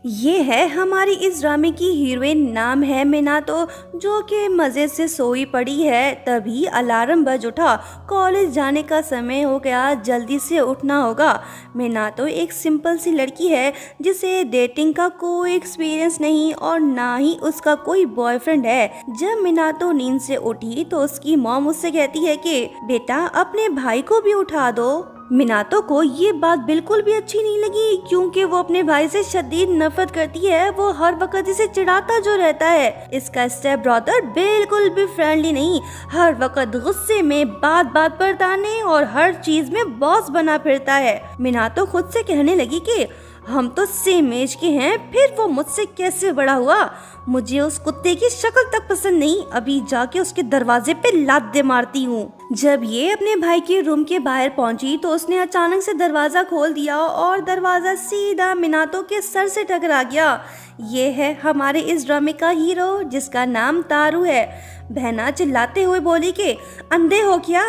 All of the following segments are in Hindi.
ये है हमारी इस ड्रामे की हीरोइन, नाम है मिनातो, जो कि मज़े से सोई पड़ी है। तभी अलार्म बज उठा। कॉलेज जाने का समय हो गया, जल्दी से उठना होगा। मिनातो एक सिंपल सी लड़की है जिसे डेटिंग का कोई एक्सपीरियंस नहीं और ना ही उसका कोई बॉयफ्रेंड है। जब मिनातो नींद से उठी तो उसकी मॉम उससे कहती है कि बेटा अपने भाई को भी उठा दो। मिनातो को ये बात बिल्कुल भी अच्छी नहीं लगी, क्योंकि वो अपने भाई से शदीद नफरत करती है। वो हर वक्त इसे चिढ़ाता जो रहता है। इसका स्टेप ब्रदर बिल्कुल भी फ्रेंडली नहीं, हर वक्त गुस्से में, बात बात पर ताने और हर चीज में बॉस बना फिरता है। मिनातो खुद से कहने लगी कि हम तो सेम एज के हैं, फिर वो मुझसे कैसे बड़ा हुआ। मुझे उस कुत्ते की शक्ल तक पसंद नहीं, अभी जाके उसके दरवाजे पे लात मारती हूँ। जब ये अपने भाई के रूम के बाहर पहुंची तो उसने अचानक से दरवाजा खोल दिया और दरवाजा सीधा मिनातो के सर से टकरा गया। ये है हमारे इस ड्रामे का हीरो, जिसका नाम तारू है। बहना चिल्लाते हुए बोली कि अंधे हो क्या।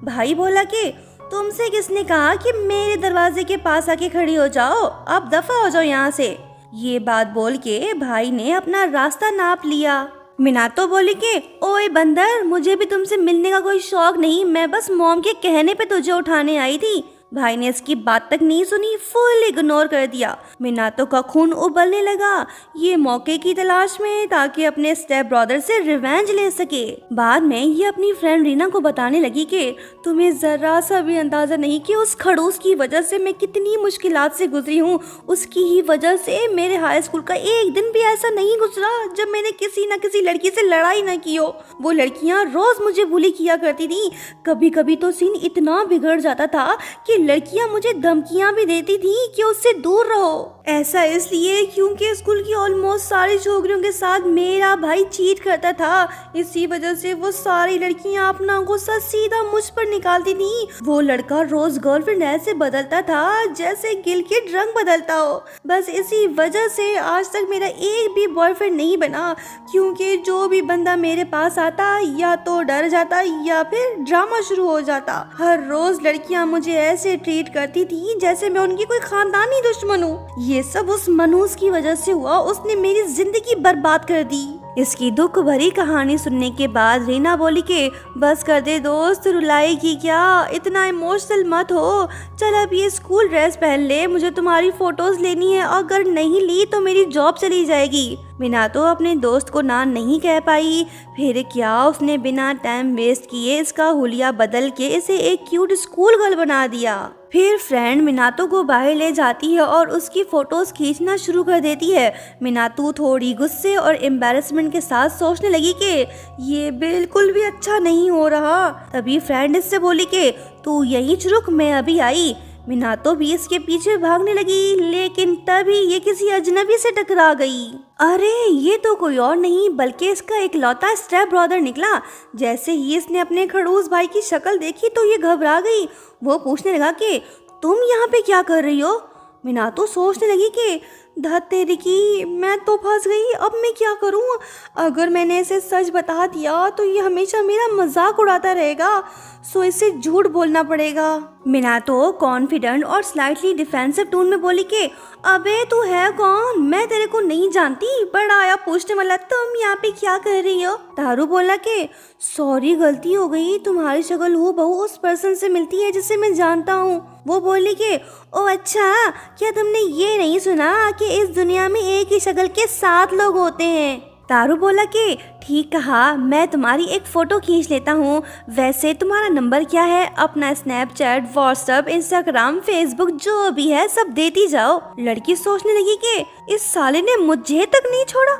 भाई बोला कि तुमसे किसने कहा कि मेरे दरवाजे के पास आके खड़ी हो जाओ, अब दफा हो जाओ यहाँ से। ये बात बोल के भाई ने अपना रास्ता नाप लिया। मिनातो बोली कि ओए बंदर, मुझे भी तुमसे मिलने का कोई शौक नहीं, मैं बस मॉम के कहने पे तुझे उठाने आई थी। भाई ने इसकी बात तक नहीं सुनी, फुल इग्नोर कर दिया। मिनातो का खून उबलने लगा, ये मौके की तलाश में, ताकि अपने स्टेप ब्रदर से रिवेंज ले सके। बाद में ये अपनी फ्रेंड रीना को बताने लगी कि तुम्हें जरा सा भी अंदाजा नहीं कि उस खड़ूस की वजह से मैं कितनी मुश्किलात से गुजरी हूँ। उसकी ही वजह से मेरे हाई स्कूल का एक दिन भी ऐसा नहीं गुजरा जब मैंने किसी न किसी लड़की से लड़ाई न की हो। वो लड़कियाँ रोज मुझे बुली किया करती थी। कभी कभी तो सीन इतना बिगड़ जाता था कि लड़कियां मुझे धमकियां भी देती थी कि उससे दूर रहो। ऐसा इसलिए क्योंकि स्कूल की ऑलमोस्ट सारी छोकरियों के साथ मेरा भाई चीट करता था। इसी वजह से वो सारी लड़कियां अपना गुस्सा सीधा मुझ पर निकालती थी। वो लड़का रोज गर्लफ्रेंड ऐसे बदलता था जैसे गिलकिट रंग बदलता हो। बस इसी वजह से आज तक मेरा एक भी बॉयफ्रेंड नहीं बना, क्योंकि जो भी बंदा मेरे पास आता या तो डर जाता या फिर ड्रामा शुरू हो जाता। हर रोज लड़कियां मुझे ऐसे ट्रीट करती थी जैसे मैं उनकी कोई खानदानी दुश्मन हूँ। ये सब उस मनूस की वजह से हुआ, उसने मेरी जिंदगी बर्बाद कर दी। इसकी दुख भरी कहानी सुनने के बाद रीना बोली कि बस कर दे दोस्त, रुलाएगी क्या, इतना इमोशनल मत हो। चल अब ये स्कूल ड्रेस पहन ले, मुझे तुम्हारी फोटोज लेनी है, अगर नहीं ली तो मेरी जॉब चली जाएगी। मिनातो अपने दोस्त को ना नहीं कह पाई। फिर क्या, उसने बिना टाइम वेस्ट किए इसका हुलिया बदल के इसे एक क्यूट स्कूल गर्ल बना दिया। फिर फ्रेंड मिनातो को बाहर ले जाती है और उसकी फोटोज खींचना शुरू कर देती है। मिनातो थोड़ी गुस्से और एम्बैरेसमेंट के साथ सोचने लगी कि ये बिल्कुल भी अच्छा नहीं हो रहा। तभी फ्रेंड इससे बोली कि तू यहीं रुक, मैं अभी आई। मिनातो भी इसके पीछे भागने लगी, लेकिन तभी ये किसी अजनबी से टकरा गई। अरे ये तो कोई और नहीं बल्कि इसका इकलौता स्टेप ब्रदर निकला। जैसे ही इसने अपने खड़ूस भाई की शक्ल देखी तो ये घबरा गई। वो पूछने लगा कि तुम यहाँ पे क्या कर रही हो। मिनातो सोचने लगी कि धत तेरी की, मैं तो फंस गई, अब मैं क्या करूं। अगर मैंने इसे सच बता दिया तो ये हमेशा मेरा मजाक उड़ाता रहेगा, सो इसे झूठ बोलना पड़ेगा। मिनातो कॉन्फिडेंट और स्लाइटली डिफेंसिव टोन में बोली कि अबे तू है कौन, मैं तेरे को नहीं जानती, बड़ा आया पूछने वाला, तुम यहाँ पे क्या कर रही हो। तारू बोला कि सॉरी गलती हो गई, तुम्हारी शक्ल हूबहू उस पर्सन से मिलती है जिसे मैं जानता हूँ। वो बोली कि ओ अच्छा, क्या तुमने ये नहीं सुना कि इस दुनिया में एक ही शक्ल के 7 लोग होते हैं। तारू बोला कि ठीक कहा, मैं तुम्हारी एक फोटो खींच लेता हूँ। वैसे तुम्हारा नंबर क्या है, अपना स्नैपचैट, व्हाट्सएप, इंस्टाग्राम, फेसबुक जो भी है सब देती जाओ। लड़की सोचने लगी कि इस साले ने मुझे तक नहीं छोड़ा,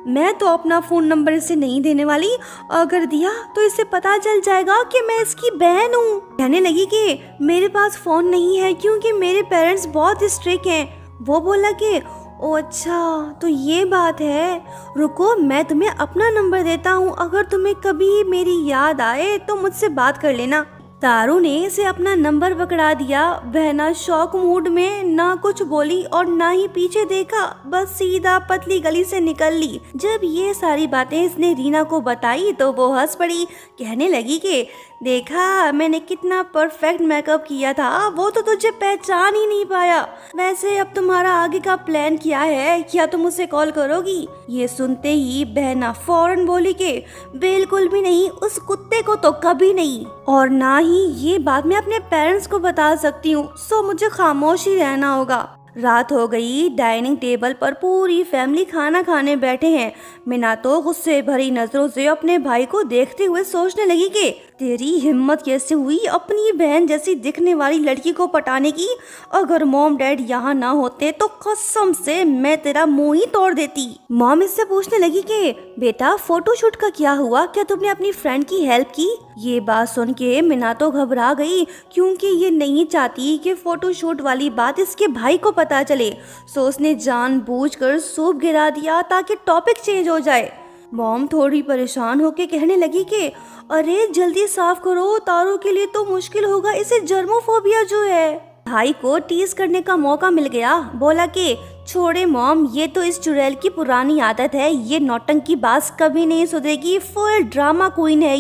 मैं तो अपना फोन नंबर इसे नहीं देने वाली, अगर दिया तो इसे पता चल जाएगा कि मैं इसकी बहन हूँ। कहने लगी कि मेरे पास फोन नहीं है क्योंकि मेरे पेरेंट्स बहुत स्ट्रिक्ट हैं। वो बोला कि ओ अच्छा तो ये बात है, रुको मैं तुम्हें अपना नंबर देता हूँ, अगर तुम्हें कभी मेरी याद आए तो मुझसे बात कर लेना। तारू ने इसे अपना नंबर पकड़ा दिया। वह ना शौक मूड में ना कुछ बोली और ना ही पीछे देखा, बस सीधा पतली गली से निकल ली। जब ये सारी बातें इसने रीना को बताई तो वो हंस पड़ी, कहने लगी कि देखा मैंने कितना परफेक्ट मेकअप किया था, वो तो तुझे पहचान ही नहीं पाया। वैसे अब तुम्हारा आगे का प्लान क्या है, क्या तुम उसे कॉल करोगी? ये सुनते ही बहना फौरन बोली कि बिल्कुल भी नहीं, उस कुत्ते को तो कभी नहीं, और ना ही ये बात मैं अपने पेरेंट्स को बता सकती हूँ, सो मुझे खामोश ही रहना होगा। रात हो गई, डाइनिंग टेबल पर पूरी फैमिली खाना खाने बैठे हैं। मीनातो गुस्से भरी नजरों से अपने भाई को देखते हुए सोचने लगी कि तेरी हिम्मत कैसे हुई अपनी बहन जैसी दिखने वाली लड़की को पटाने की? अगर मॉम डैड यहाँ ना होते तो कसम से मैं तेरा मुंह ही तोड़ देती। मॉम इससे पूछने लगी कि बेटा फोटोशूट का क्या हुआ, क्या तुमने अपनी फ्रेंड की हेल्प की? ये बात सुन के मीनातो घबरा गई, क्योंकि ये नहीं चाहती कि फोटोशूट वाली बात इसके भाई को पता चले। सो उसने जानबूझकर सूप गिरा दिया ताकि टॉपिक चेंज हो जाए। मॉम थोड़ी परेशान होके कहने लगी कि अरे जल्दी साफ करो, तारू के लिए तो मुश्किल होगा, इसे जर्मोफोबिया जो है। भाई को टीज करने का मौका मिल गया, बोला कि छोड़े मॉम, ये तो इस चुड़ैल की पुरानी आदत है, ये नौटंकी बाज कभी नहीं सुधरेगी, फुल ड्रामा क्वीन है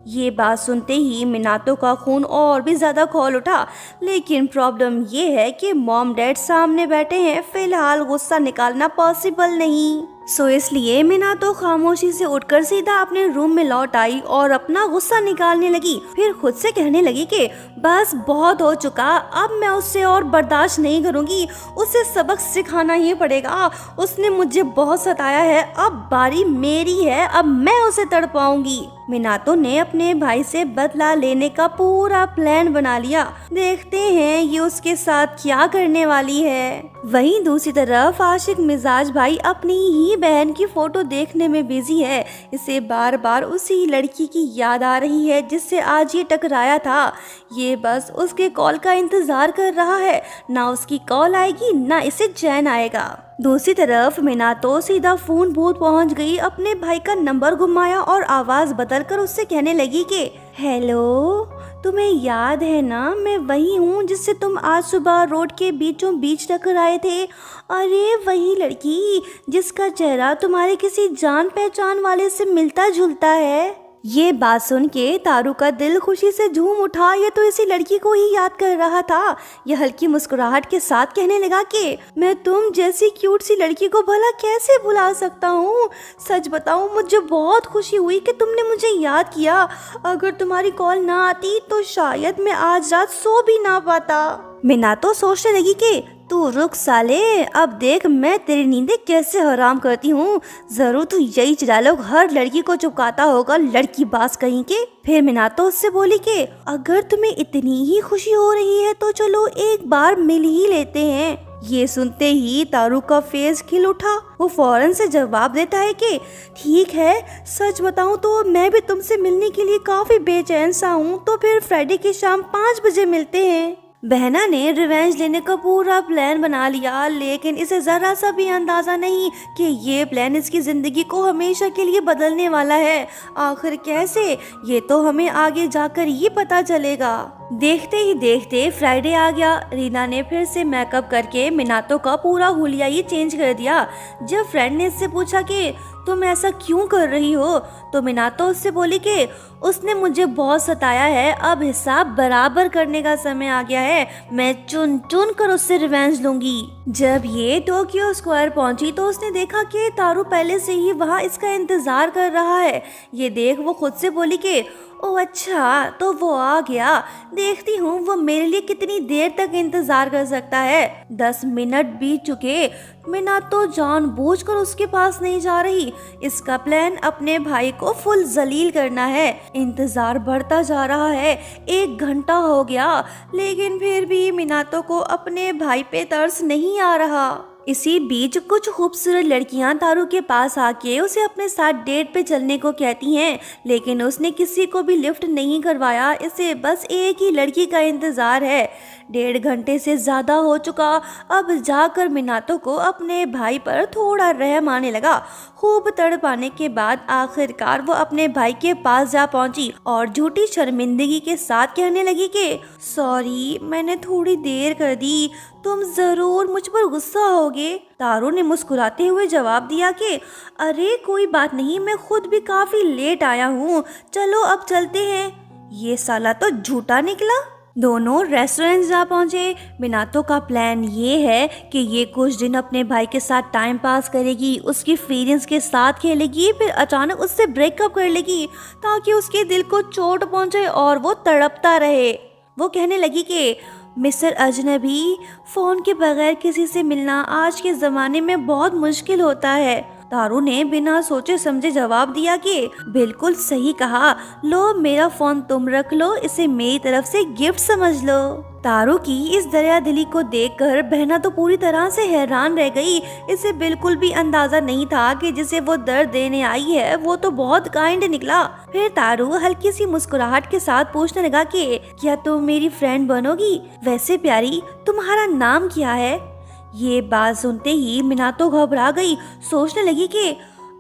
ये बात सुनते ही मीनातो का खून और भी ज्यादा खौल उठा। लेकिन प्रॉब्लम ये है कि मॉम डैड सामने बैठे हैं, फिलहाल गुस्सा निकालना पॉसिबल नहीं। सो इसलिए मीनातो खामोशी से उठकर सीधा अपने रूम में लौट आई और अपना गुस्सा निकालने लगी। फिर खुद से कहने लगी कि बस बहुत हो चुका, अब मैं उससे और बर्दाश्त नहीं करूंगी, उसे सबक सिखाना ही पड़ेगा। उसने मुझे बहुत सताया है, अब बारी मेरी है, अब मैं उसे तड़पाऊंगी। मीनातो ने अपने भाई से बदला लेने का पूरा प्लान बना लिया। देखते हैं ये उसके साथ क्या करने वाली है। वहीं दूसरी तरफ आशिक मिजाज भाई अपनी ही बहन की फोटो देखने में बिजी है। इसे बार बार उसी लड़की की याद आ रही है जिससे आज ये टकराया था। ये बस उसके कॉल का इंतजार कर रहा है, ना उसकी कॉल आएगी ना इसे चैन आएगा। दूसरी तरफ मीनातो सीधा फोन बूथ पहुंच गई, अपने भाई का नंबर घुमाया और आवाज बदलकर उससे कहने लगी कि हेलो, तुम्हें याद है ना, मैं वही हूँ जिससे तुम आज सुबह रोड के बीचों बीच टकराए थे। अरे वही लड़की जिसका चेहरा तुम्हारे किसी जान पहचान वाले से मिलता जुलता है। ये बात सुन के तारू का दिल खुशी से झूम उठा, ये तो इसी लड़की को ही याद कर रहा था। यह हल्की मुस्कुराहट के साथ कहने लगा कि मैं तुम जैसी क्यूट सी लड़की को भला कैसे भुला सकता हूँ। सच बताऊँ, मुझे बहुत खुशी हुई कि तुमने मुझे याद किया। अगर तुम्हारी कॉल ना आती तो शायद मैं आज रात सो भी ना पाता। मीनातो सोचने लगी कि तू रुक साले, अब देख मैं तेरी नींदें कैसे हराम करती हूँ। जरूर तू यही डायलॉग हर लड़की को चुकाता होगा, लड़की बास कहीं के। फिर मीनातो उससे बोली कि अगर तुम्हें इतनी ही खुशी हो रही है तो चलो एक बार मिल ही लेते हैं। ये सुनते ही तारू का फेस खिल उठा। वो फौरन से जवाब देता है कि ठीक है, सच बताऊं तो मैं भी तुमसे मिलने के लिए काफी बेचैन सा हूँ, तो फिर फ्राइडे की शाम 5 बजे मिलते हैं। बहना ने रिवेंज लेने का पूरा प्लान बना लिया, लेकिन इसे जरा सा भी अंदाजा नहीं कि ये प्लान इसकी जिंदगी को हमेशा के लिए बदलने वाला है। आखिर कैसे, ये तो हमें आगे जाकर ही पता चलेगा। देखते ही देखते फ्राइडे आ गया। रीना ने फिर से मेकअप करके मीनातो का पूरा हुलिया ही चेंज कर दिया। जब फ्रेंड ने इससे पूछा कि तुम ऐसा क्यों कर रही हो, तो मीनातो उससे बोली कि उसने मुझे बहुत सताया है, अब हिसाब बराबर करने का समय आ गया है, मैं चुन चुन कर उससे रिवेंज लूंगी। जब ये टोक्यो स्क्वायर पहुंची तो उसने देखा कि तारू पहले से ही वहां इसका इंतजार कर रहा है। ये देख वो खुद से बोली कि ओह अच्छा, तो वो आ गया, देखती हूँ वो मेरे लिए कितनी देर तक इंतजार कर सकता है। 10 मिनट बीत चुके, मीनातो जानबूझकर उसके पास नहीं जा रही। इसका प्लान अपने भाई को फुल जलील करना है। इंतजार बढ़ता जा रहा है, 1 घंटा हो गया, लेकिन फिर भी मीनातो को अपने भाई पे तरस नहीं आ रहा। इसी बीच कुछ खूबसूरत लड़कियां तारू के पास आके उसे अपने साथ डेट पे चलने को कहती हैं, लेकिन उसने किसी को भी लिफ्ट नहीं करवाया। इसे बस एक ही लड़की का इंतजार है। 1.5 घंटे से ज्यादा हो चुका। अब जाकर मीनातो को अपने भाई पर थोड़ा रहम आने लगा। खूब तड़पाने के बाद आखिरकार वो अपने भाई के पास जा पहुंची और झूठी शर्मिंदगी के साथ कहने लगी कि सॉरी, मैंने थोड़ी देर कर दी, तुम जरूर मुझ पर गुस्सा होगे। तारू ने मुस्कुराते हुए जवाब दिया कि अरे कोई बात नहीं, मैं खुद भी काफी लेट आया हूँ, चलो अब चलते हैं। ये साला तो झूठा निकला। दोनों रेस्टोरेंट जा पहुंचे। मिनातो का प्लान ये है कि ये कुछ दिन अपने भाई के साथ टाइम पास करेगी, उसकी फीलिंग्स के साथ खेलेगी, फिर अचानक उससे ब्रेकअप कर लेगी ताकि उसके दिल को चोट पहुंचे और वो तड़पता रहे। वो कहने लगी कि मिस्टर अजनबी, फ़ोन के बगैर किसी से मिलना आज के ज़माने में बहुत मुश्किल होता है। तारू ने बिना सोचे समझे जवाब दिया कि बिल्कुल सही कहा, लो मेरा फ़ोन तुम रख लो, इसे मेरी तरफ से गिफ्ट समझ लो। तारू की इस दरियादिली को देखकर बहना तो पूरी तरह से हैरान रह गई। इसे बिल्कुल भी अंदाजा नहीं था कि जिसे वो दर्द देने आई है वो तो बहुत काइंड निकला। फिर तारू हल्की सी मुस्कुराहट के साथ पूछने लगा कि क्या तुम मेरी फ्रेंड बनोगी? वैसे प्यारी, तुम्हारा नाम क्या है? ये बात सुनते ही मिनातो घबरा गई। सोचने लगी कि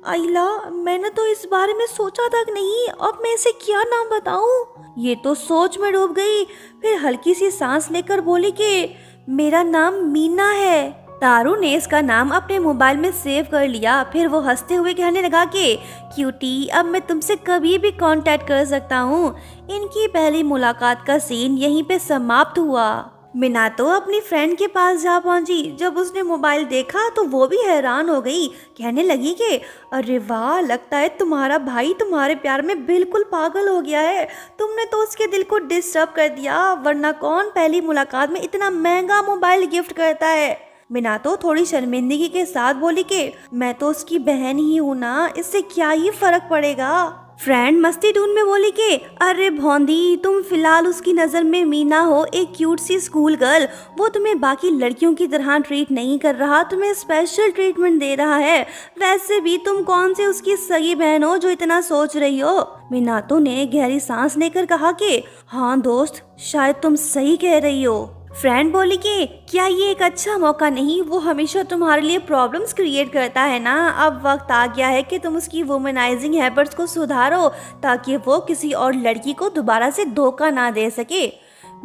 आइला, मैंने तो इस बारे में सोचा तक नहीं, अब मैं इसे क्या नाम बताऊं? ये तो सोच में डूब गई। फिर हल्की सी सांस लेकर बोली कि मेरा नाम मीना है। तारू ने इसका नाम अपने मोबाइल में सेव कर लिया। फिर वो हंसते हुए कहने लगा कि क्यूटी, अब मैं तुमसे कभी भी कांटेक्ट कर सकता हूँ। इनकी पहली मुलाकात का सीन यहीं पे समाप्त हुआ। मिनातो अपनी फ्रेंड के पास जा पहुंची। जब उसने मोबाइल देखा तो वो भी हैरान हो गई। कहने लगी कि अरे वाह, लगता है तुम्हारा भाई तुम्हारे प्यार में बिल्कुल पागल हो गया है। तुमने तो उसके दिल को डिस्टर्ब कर दिया, वरना कौन पहली मुलाकात में इतना महंगा मोबाइल गिफ्ट करता है। मिनातो थोड़ी शर्मिंदगी के साथ बोली कि मैं तो उसकी बहन ही हूँ ना, इससे क्या ही फर्क पड़ेगा। फ्रेंड मस्ती टून में बोली कि अरे भौंदी, तुम फिलहाल उसकी नज़र में मीना हो, एक क्यूट सी स्कूल गर्ल। वो तुम्हें बाकी लड़कियों की तरह ट्रीट नहीं कर रहा, तुम्हें स्पेशल ट्रीटमेंट दे रहा है। वैसे भी तुम कौन से उसकी सगी बहन हो जो इतना सोच रही हो? मिनातो ने गहरी सांस लेकर कहा कि हाँ दोस्त, शायद तुम सही कह रही हो। फ्रेंड बोली कि क्या ये एक अच्छा मौका नहीं? वो हमेशा तुम्हारे लिए प्रॉब्लम्स क्रिएट करता है ना। अब वक्त आ गया है कि तुम उसकी वुमनाइजिंग हैबिट्स को सुधारो ताकि वो किसी और लड़की को दोबारा से धोखा ना दे सके।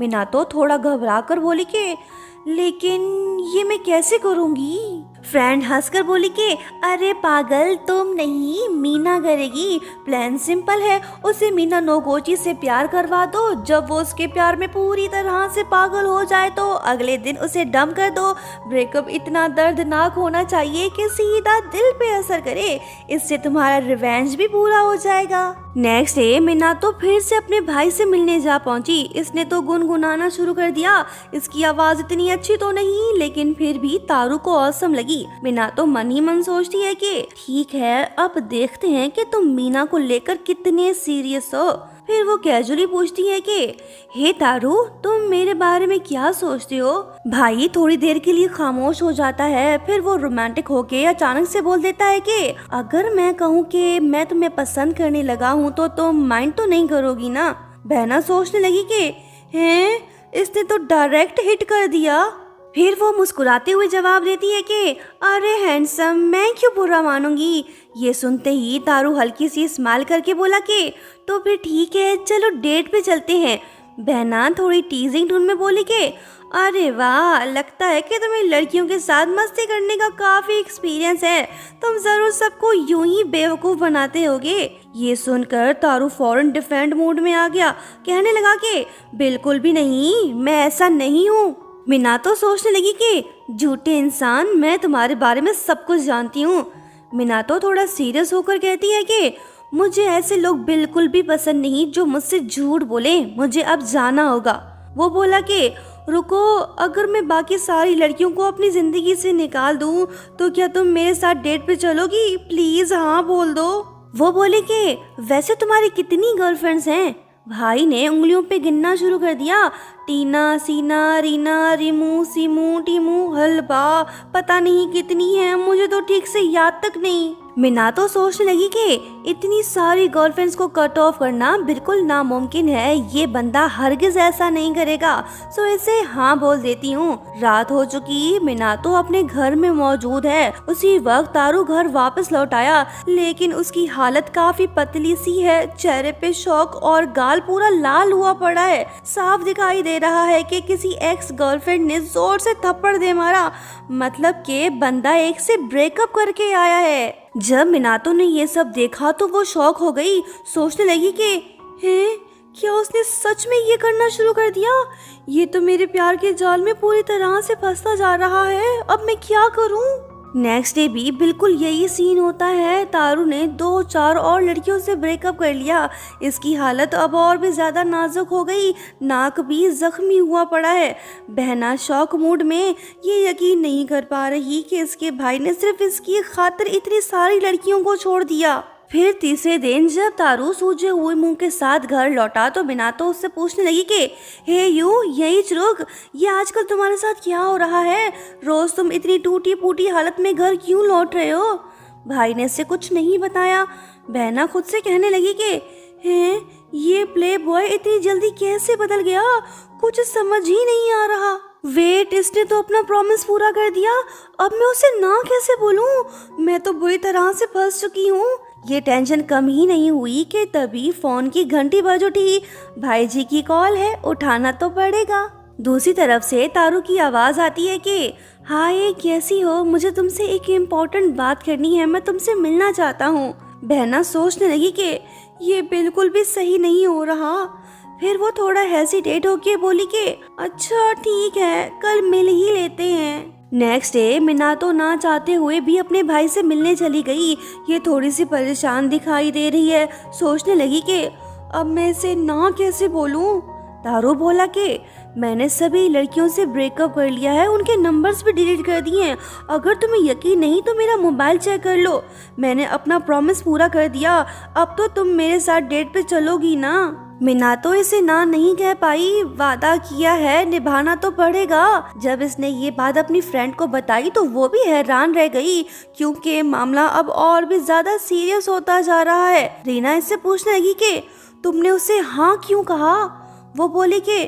मिनातो थोड़ा घबरा कर बोली कि लेकिन ये मैं कैसे करूँगी? फ्रेंड हंसकर बोली कि अरे पागल, तुम नहीं, मीना करेगी। प्लान सिंपल है, उसे मीना नोगोची से प्यार करवा दो। जब वो उसके प्यार में पूरी तरह से पागल हो जाए तो अगले दिन उसे डंप कर दो। ब्रेकअप इतना दर्दनाक होना चाहिए कि सीधा दिल पे असर करे। इससे तुम्हारा रिवेंज भी पूरा हो जाएगा। नेक्स्ट डे मीना तो फिर से अपने भाई से मिलने जा पहुंची। इसने तो गुनगुनाना शुरू कर दिया। इसकी आवाज इतनी अच्छी तो नहीं, लेकिन फिर भी तारू को औसम लगी। मीना तो मन ही मन सोचती है कि ठीक है, अब देखते हैं कि तुम मीना को लेकर कितने सीरियस हो। फिर वो कैजुअली पूछती है कि हे तारू, तुम मेरे बारे में क्या सोचते हो? भाई थोड़ी देर के लिए खामोश हो जाता है। फिर वो रोमांटिक होके अचानक से बोल देता है कि अगर मैं कहूँ कि मैं तुम्हें पसंद करने लगा हूँ तो तुम माइंड तो नहीं करोगी ना? बहना सोचने लगी कि हैं, इसने तो डायरेक्ट हिट कर दिया। फिर वो मुस्कुराते हुए जवाब देती है कि अरे हैंडसम, मैं क्यों बुरा मानूंगी। ये सुनते ही तारू हल्की सी स्माइल करके बोला कि तो फिर ठीक है, चलो डेट पे चलते हैं। बहना थोड़ी टीजिंग टोन में बोली कि अरे वाह, लगता है कि तुम्हें लड़कियों के साथ मस्ती करने का काफी एक्सपीरियंस है। तुम जरूर सबको यूं ही बेवकूफ बनाते होगे। ये सुनकर तारू फौरन डिफेंड मूड में आ गया। कहने लगा कि बिल्कुल भी नहीं, मैं ऐसा नहीं हूँ। मीना तो सोचने लगी कि झूठे इंसान, मैं तुम्हारे बारे में सब कुछ जानती हूँ। मीना तो थोड़ा सीरियस होकर कहती है कि मुझे ऐसे लोग बिल्कुल भी पसंद नहीं जो मुझसे झूठ बोले। मुझे अब जाना होगा। वो बोला कि रुको, अगर मैं बाकी सारी लड़कियों को अपनी जिंदगी से निकाल दूं तो क्या तुम मेरे साथ डेट पे चलोगी? प्लीज हाँ बोल दो। वो बोले कि वैसे तुम्हारी कितनी गर्लफ्रेंड्स हैं? भाई ने उंगलियों पे गिनना शुरू कर दिया। टीना, सीना, रीना, रिमू, सीमू, टीमू, हलवा, पता नहीं कितनी है, मुझे तो ठीक से याद तक नहीं। मीना तो सोचने लगी कि इतनी सारी गर्लफ्रेंड्स को कट ऑफ करना बिल्कुल नामुमकिन है। ये बंदा हरगिज ऐसा नहीं करेगा, सो इसे हाँ बोल देती हूँ। रात हो चुकी, मीना तो अपने घर में मौजूद है। उसी वक्त तारू घर वापस लौट आया, लेकिन उसकी हालत काफी पतली सी है। चेहरे पे शौक और गाल पूरा लाल हुआ पड़ा है। साफ दिखाई दे रहा है कि किसी एक्स गर्लफ्रेंड ने जोर से थप्पड़ दे मारा, मतलब कि बंदा एक से ब्रेकअप करके आया है। जब मिनातो ने ये सब देखा तो वो शॉक हो गई। सोचने लगी कि हैं, क्या उसने सच में ये करना शुरू कर दिया? ये तो मेरे प्यार के जाल में पूरी तरह से फंसता जा रहा है। अब मैं क्या करूं? नेक्स्ट डे भी बिल्कुल यही सीन होता है। तारू ने 2-4 और लड़कियों से ब्रेकअप कर लिया। इसकी हालत अब और भी ज्यादा नाजुक हो गई, नाक भी जख्मी हुआ पड़ा है। बहना शौक मूड में ये यकीन नहीं कर पा रही कि इसके भाई ने सिर्फ इसकी खातिर इतनी सारी लड़कियों को छोड़ दिया। फिर तीसरे दिन जब तारू सूजे हुए मुंह के साथ घर लौटा तो मीनातो उससे पूछने लगी कि हे यही रुक, ये आजकल तुम्हारे साथ क्या हो रहा है? रोज तुम इतनी टूटी फूटी हालत में घर क्यों लौट रहे हो? भाई ने इससे कुछ नहीं बताया। बहना खुद से कहने लगी कि हैं, ये प्ले बॉय इतनी जल्दी कैसे बदल गया? कुछ समझ ही नहीं आ रहा। वेट, इसने तो अपना प्रॉमिस पूरा कर दिया, अब मैं उसे ना कैसे बोलूं? मैं तो बुरी तरह से फंस चुकी हूँ। ये टेंशन कम ही नहीं हुई कि तभी फोन की घंटी बज उठी। भाई जी की कॉल है, उठाना तो पड़ेगा। दूसरी तरफ से तारू की आवाज आती है कि हाय कैसी हो, मुझे तुमसे एक इम्पोर्टेंट बात करनी है, मैं तुमसे मिलना चाहता हूँ। बहना सोचने लगी कि ये बिल्कुल भी सही नहीं हो रहा। फिर वो थोड़ा हेसिटेट होके बोली कि अच्छा ठीक है, कल मिल ही लेते हैं। नेक्स्ट डे मीनातो ना चाहते हुए भी अपने भाई से मिलने चली गई। ये थोड़ी सी परेशान दिखाई दे रही है। सोचने लगी कि अब मैं इसे ना कैसे बोलूं। तारू बोला कि मैंने सभी लड़कियों से ब्रेकअप कर लिया है, उनके नंबर्स भी डिलीट कर दिए हैं। अगर तुम्हें यकीन नहीं तो मेरा मोबाइल चेक कर लो। मैंने अपना प्रॉमिस पूरा कर दिया, अब तो तुम मेरे साथ डेट पे चलोगी ना? मीनातो इसे ना नहीं कह पाई। वादा किया है, निभाना तो पड़ेगा। जब इसने ये बात अपनी फ्रेंड को बताई तो वो भी हैरान रह गई, क्योंकि मामला अब और भी ज्यादा सीरियस होता जा रहा है। रीना इससे पूछने लगी कि तुमने उसे हाँ क्यों कहा? वो बोली कि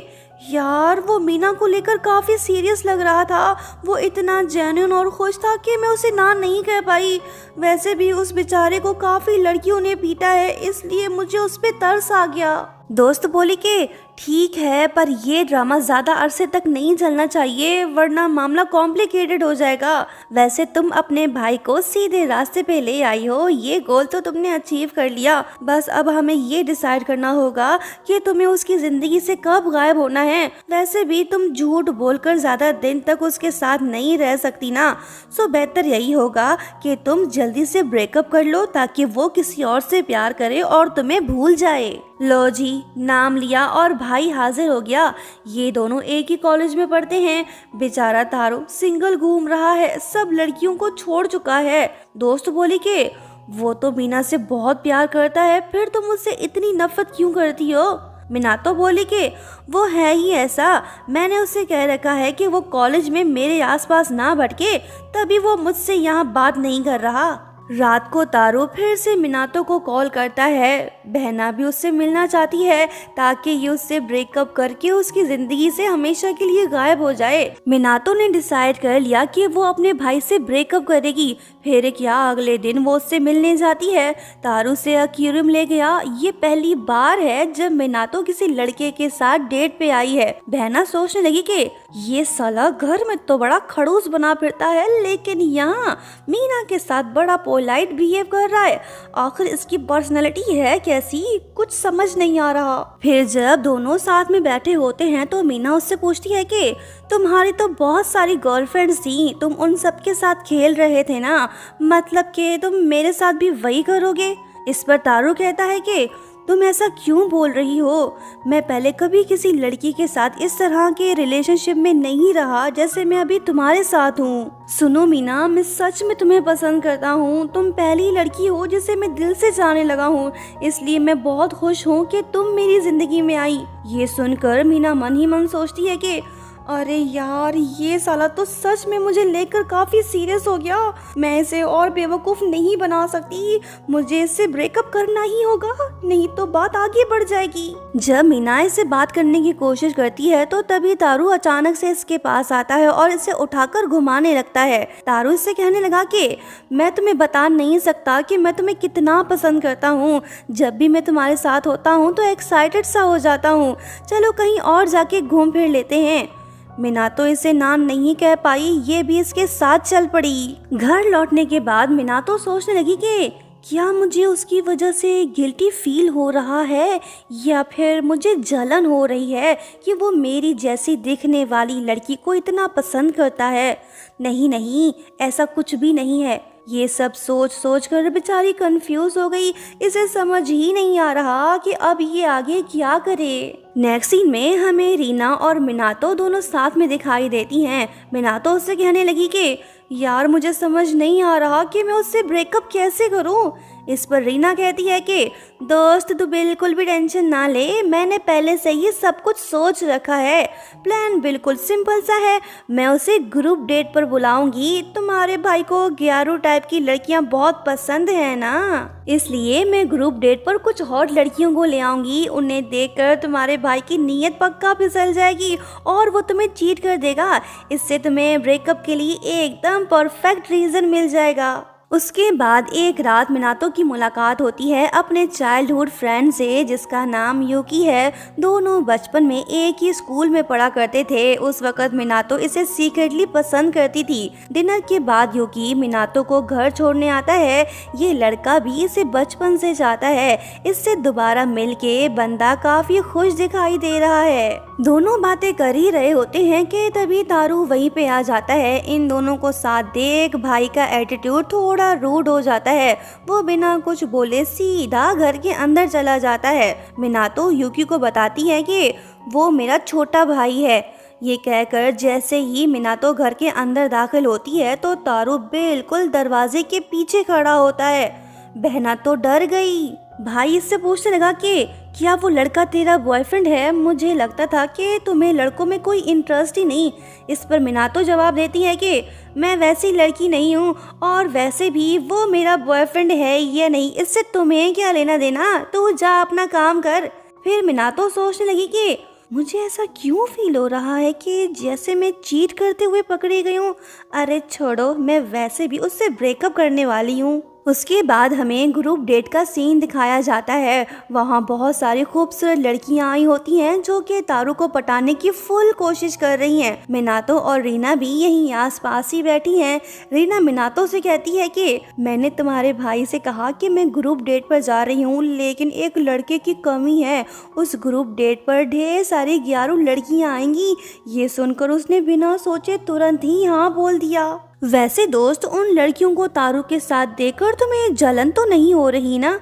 यार वो मीना को लेकर काफी सीरियस लग रहा था। वो इतना जेन्युइन और खुश था कि मैं उसे ना नहीं कह पाई। वैसे भी उस बेचारे को काफी लड़कियों ने पीटा है, इसलिए मुझे उस पे तरस आ गया। दोस्त बोली कि ठीक है, पर ये ड्रामा ज्यादा अरसे तक नहीं चलना चाहिए, वरना मामला कॉम्प्लिकेटेड हो जाएगा। वैसे तुम अपने भाई को सीधे रास्ते पे ले आई हो, ये गोल तो तुमने अचीव कर लिया। बस अब हमें ये डिसाइड करना होगा कि तुम्हें उसकी जिंदगी से कब गायब होना है। वैसे भी तुम झूठ बोलकर ज्यादा दिन तक उसके साथ नहीं रह सकती ना, सो बेहतर यही होगा कि तुम जल्दी से ब्रेकअप कर लो, ताकि वो किसी और से प्यार करे और तुम्हें भूल जाए। लो जी, नाम लिया और भाई हाजिर हो गया। ये दोनों एक ही कॉलेज में पढ़ते हैं। बेचारा तारू सिंगल घूम रहा है, सब लड़कियों को छोड़ चुका है। दोस्त बोली कि वो तो मीना से बहुत प्यार करता है, फिर तुम मुझसे इतनी नफरत क्यों करती हो? मीनातो बोली कि वो है ही ऐसा, मैंने उसे कह रखा है कि वो कॉलेज में मेरे आसपास ना भटके, तभी वो मुझसे यहाँ बात नहीं कर रहा। रात को तारू फिर से मीनातो को कॉल करता है। बहना भी उससे मिलना चाहती है, ताकि ये उससे ब्रेकअप करके उसकी जिंदगी से हमेशा के लिए गायब हो जाए। मीनातो ने डिसाइड कर लिया कि वो अपने भाई से ब्रेकअप करेगी। फिर क्या अगले दिन वो उससे मिलने जाती है। तारू से एक्वेरियम ले गया। ये पहली बार है जब मीनातो किसी लड़के के साथ डेट पे आई है। बहना सोचने लगी कि ये साला घर में तो बड़ा खड़ूस बना फिरता है, लेकिन यहाँ मीना के साथ बड़ा पोलाइट बिहेव कर रहा है। आखिर इसकी पर्सनैलिटी है कैसी, कुछ समझ नहीं आ रहा। फिर जब दोनों साथ में बैठे होते हैं तो मीना उससे पूछती है कि तुम्हारी तो बहुत सारी गर्लफ्रेंड्स थी, तुम उन सब के साथ खेल रहे थे ना, मतलब कि तुम मेरे साथ भी वही करोगे? इस पर तारू कहता है कि तुम ऐसा क्यों बोल रही हो? मैं पहले कभी किसी लड़की के साथ इस तरह के रिलेशनशिप में नहीं रहा जैसे मैं अभी तुम्हारे साथ हूँ। सुनो मीना, मैं सच में तुम्हें पसंद करता हूँ। तुम पहली लड़की हो जिसे मैं दिल से जाने लगा हूँ, इसलिए मैं बहुत खुश हूँ कि तुम मेरी जिंदगी में आई। ये सुनकर मीना मन ही मन सोचती है कि अरे यार, ये साला तो सच में मुझे लेकर काफी सीरियस हो गया। मैं इसे और बेवकूफ नहीं बना सकती, मुझे इससे ब्रेकअप करना ही होगा, नहीं तो बात आगे बढ़ जाएगी। जब मीना इससे बात करने की कोशिश करती है तो तभी तारू अचानक से इसके पास आता है और इसे उठाकर घुमाने लगता है। तारू इससे कहने लगा कि मैं तुम्हें बता नहीं सकता कि मैं तुम्हें कितना पसंद करता हूँ। जब भी मैं तुम्हारे साथ होता हूँ तो एक्साइटेड सा हो जाता हूँ। चलो कहीं और जाके घूम फिर लेते हैं। मीनातो इसे नाम नहीं कह पाई, ये भी इसके साथ चल पड़ी। घर लौटने के बाद मीनातो सोचने लगी कि क्या मुझे उसकी वजह से गिल्टी फील हो रहा है या फिर मुझे जलन हो रही है कि वो मेरी जैसी दिखने वाली लड़की को इतना पसंद करता है। नहीं नहीं, ऐसा कुछ भी नहीं है। ये सब सोच सोच कर बेचारी कंफ्यूज हो गई। इसे समझ ही नहीं आ रहा कि अब ये आगे क्या करे। नेक्स्ट सीन में हमें रीना और मिनातो दोनों साथ में दिखाई देती हैं। मिनातो उससे कहने लगी कि यार मुझे समझ नहीं आ रहा कि मैं उससे ब्रेकअप कैसे करूं। इस पर रीना कहती है कि दोस्त तू बिल्कुल भी टेंशन ना ले, मैंने पहले से ही सब कुछ सोच रखा है। प्लान बिल्कुल सिंपल सा है, मैं उसे ग्रुप डेट पर बुलाऊंगी। तुम्हारे भाई को ग्यारू टाइप की लड़कियां बहुत पसंद है ना, इसलिए मैं ग्रुप डेट पर कुछ हॉट लड़कियों को ले आऊंगी। उन्हें देखकर तुम्हारे भाई की नीयत पक्का फिसल जाएगी और वो तुम्हें चीट कर देगा। इससे तुम्हें ब्रेकअप के लिए एकदम परफेक्ट रीजन मिल जाएगा। उसके बाद एक रात मिनातो की मुलाकात होती है अपने चाइल्डहुड फ्रेंड से जिसका नाम यूकी है। दोनों बचपन में एक ही स्कूल में पढ़ा करते थे। उस वक्त मिनातो इसे सीक्रेटली पसंद करती थी। डिनर के बाद यूकी मिनातो को घर छोड़ने आता है। ये लड़का भी इसे बचपन से चाहता है। इससे दोबारा मिलके बंदा काफी खुश दिखाई दे रहा है। दोनों बातें कर ही रहे होते हैं कि तभी तारू वहीं पे आ जाता है। इन दोनों को साथ देख भाई का एटीट्यूड थोड़ा रूड हो जाता है। वो बिना कुछ बोले सीधा घर के अंदर चला जाता है। मिनातो यूकी को बताती है कि वो मेरा छोटा भाई है। ये कहकर जैसे ही मिनातो घर के अंदर दाखिल होती है तो तारू बिल्कुल दरवाजे के पीछे खड़ा होता है। बहना तो डर गई। भाई इससे पूछने लगा कि क्या वो लड़का तेरा बॉयफ्रेंड है? मुझे लगता था कि तुम्हें लड़कों में कोई इंटरेस्ट ही नहीं। इस पर मिनातो जवाब देती है कि मैं वैसी लड़की नहीं हूँ और वैसे भी वो मेरा बॉयफ्रेंड है या नहीं इससे तुम्हें क्या लेना देना, तू जा अपना काम कर। फिर मिनातो सोचने लगी कि मुझे ऐसा क्यों फील हो रहा है कि जैसे मैं चीट करते हुए पकड़ी गई हूँ। अरे छोड़ो, मैं वैसे भी उससे ब्रेकअप करने वाली हूँ। उसके बाद हमें ग्रुप डेट का सीन दिखाया जाता है। वहाँ बहुत सारी खूबसूरत लड़कियां आई होती हैं जो कि तारू को पटाने की फुल कोशिश कर रही हैं। मिनातो और रीना भी यहीं आसपास ही बैठी हैं। रीना मिनातो से कहती है कि मैंने तुम्हारे भाई से कहा कि मैं ग्रुप डेट पर जा रही हूँ, लेकिन एक लड़के की कमी है। उस ग्रुप डेट पर ढेर सारी 11 लड़कियां आएंगी। ये सुनकर उसने बिना सोचे तुरंत ही हाँ बोल दिया। वैसे दोस्त, उन लड़कियों को तारू के साथ देखकर तुम्हें जलन तो नहीं हो रही ना?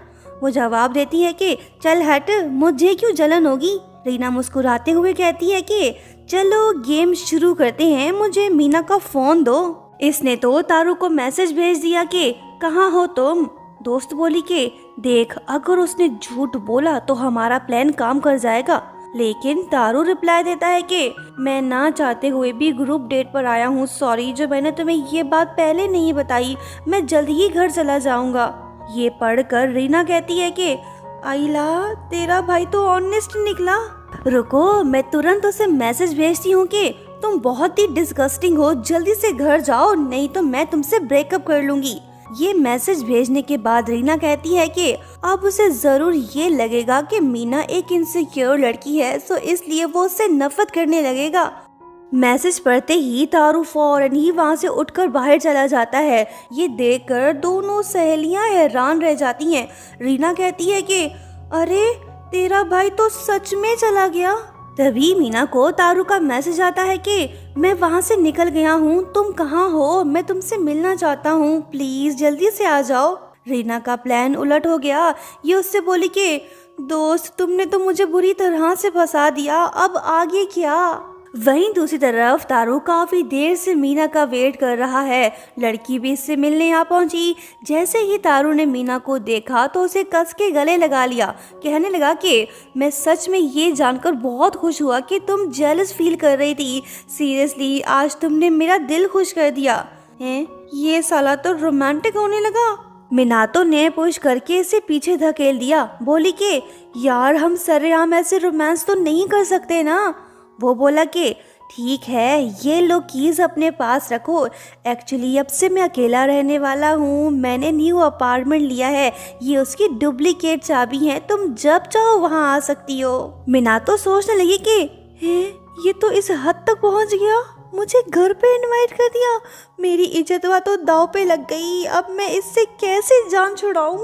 वो जवाब देती है कि चल हट, मुझे क्यों जलन होगी। रीना मुस्कुराते हुए कहती है कि चलो गेम शुरू करते हैं, मुझे मीना का फोन दो। इसने तो तारू को मैसेज भेज दिया कि कहाँ हो तुम। दोस्त बोली कि देख, अगर उसने झूठ बोला तो हमारा प्लान काम कर जाएगा। लेकिन तारू रिप्लाई देता है कि मैं ना चाहते हुए भी ग्रुप डेट पर आया हूँ। सॉरी जो मैंने तुम्हें ये बात पहले नहीं बताई। मैं जल्द ही घर चला जाऊंगा। ये पढ़कर रीना कहती है कि आइला, तेरा भाई तो ऑनेस्ट निकला। रुको, मैं तुरंत उसे मैसेज भेजती हूँ कि तुम बहुत ही डिस्गस्टिंग हो, जल्दी से घर जाओ नहीं तो मैं तुमसे ब्रेकअप कर लूंगी। ये मैसेज भेजने के बाद रीना कहती है कि अब उसे जरूर ये लगेगा कि मीना एक इनसिक्योर लड़की है, सो इसलिए वो उससे नफरत करने लगेगा। मैसेज पढ़ते ही तारू फौरन ही वहाँ से उठकर बाहर चला जाता है। ये देखकर दोनों सहेलियां हैरान रह जाती हैं। रीना कहती है कि अरे तेरा भाई तो सच में चला गया। तभी मीना को तारू का मैसेज आता है कि मैं वहाँ से निकल गया हूँ, तुम कहाँ हो? मैं तुमसे मिलना चाहता हूँ, प्लीज जल्दी से आ जाओ। रीना का प्लान उलट हो गया। ये उससे बोली कि दोस्त, तुमने तो मुझे बुरी तरह से फंसा दिया, अब आगे क्या? वहीं दूसरी तरफ तारू काफी देर से मीना का वेट कर रहा है। लड़की भी इससे मिलने आ पहुंची। जैसे ही तारू ने मीना को देखा तो उसे कस के गले लगा लिया। कहने लगा कि मैं सच में ये जानकर बहुत खुश हुआ कि तुम जेलस फील कर रही थी। सीरियसली आज तुमने मेरा दिल खुश कर दिया है। ये साला तो रोमांटिक होने लगा। मिनातो ने पुश करके इसे पीछे धकेल दिया। बोली कि यार हम सरेआम ऐसे रोमांस तो नहीं कर सकते ना। वो बोला कि ठीक है, ये लो कीज अपने पास रखो। एक्चुअली अब से मैं अकेला रहने वाला हूँ। मैंने न्यू अपार्टमेंट लिया है। ये उसकी डुप्लीकेट चाबी है, तुम जब चाहो वहाँ आ सकती हो। मिनातो सोचने लगी कि ये तो इस हद तक पहुँच गया। मुझे घर पे इनवाइट कर दिया। मेरी इज्जतवा तो दाव पे लग गई। अब मैं इससे कैसे जान छुड़ाऊं।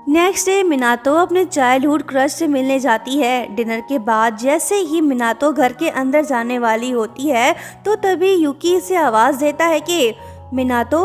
नेक्स्ट डे मिनातो अपने चाइल्डहुड क्रश से मिलने जाती है। डिनर के बाद जैसे ही मिनातो घर के अंदर जाने वाली होती है तो तभी यूकी इसे आवाज देता है कि मिनातो,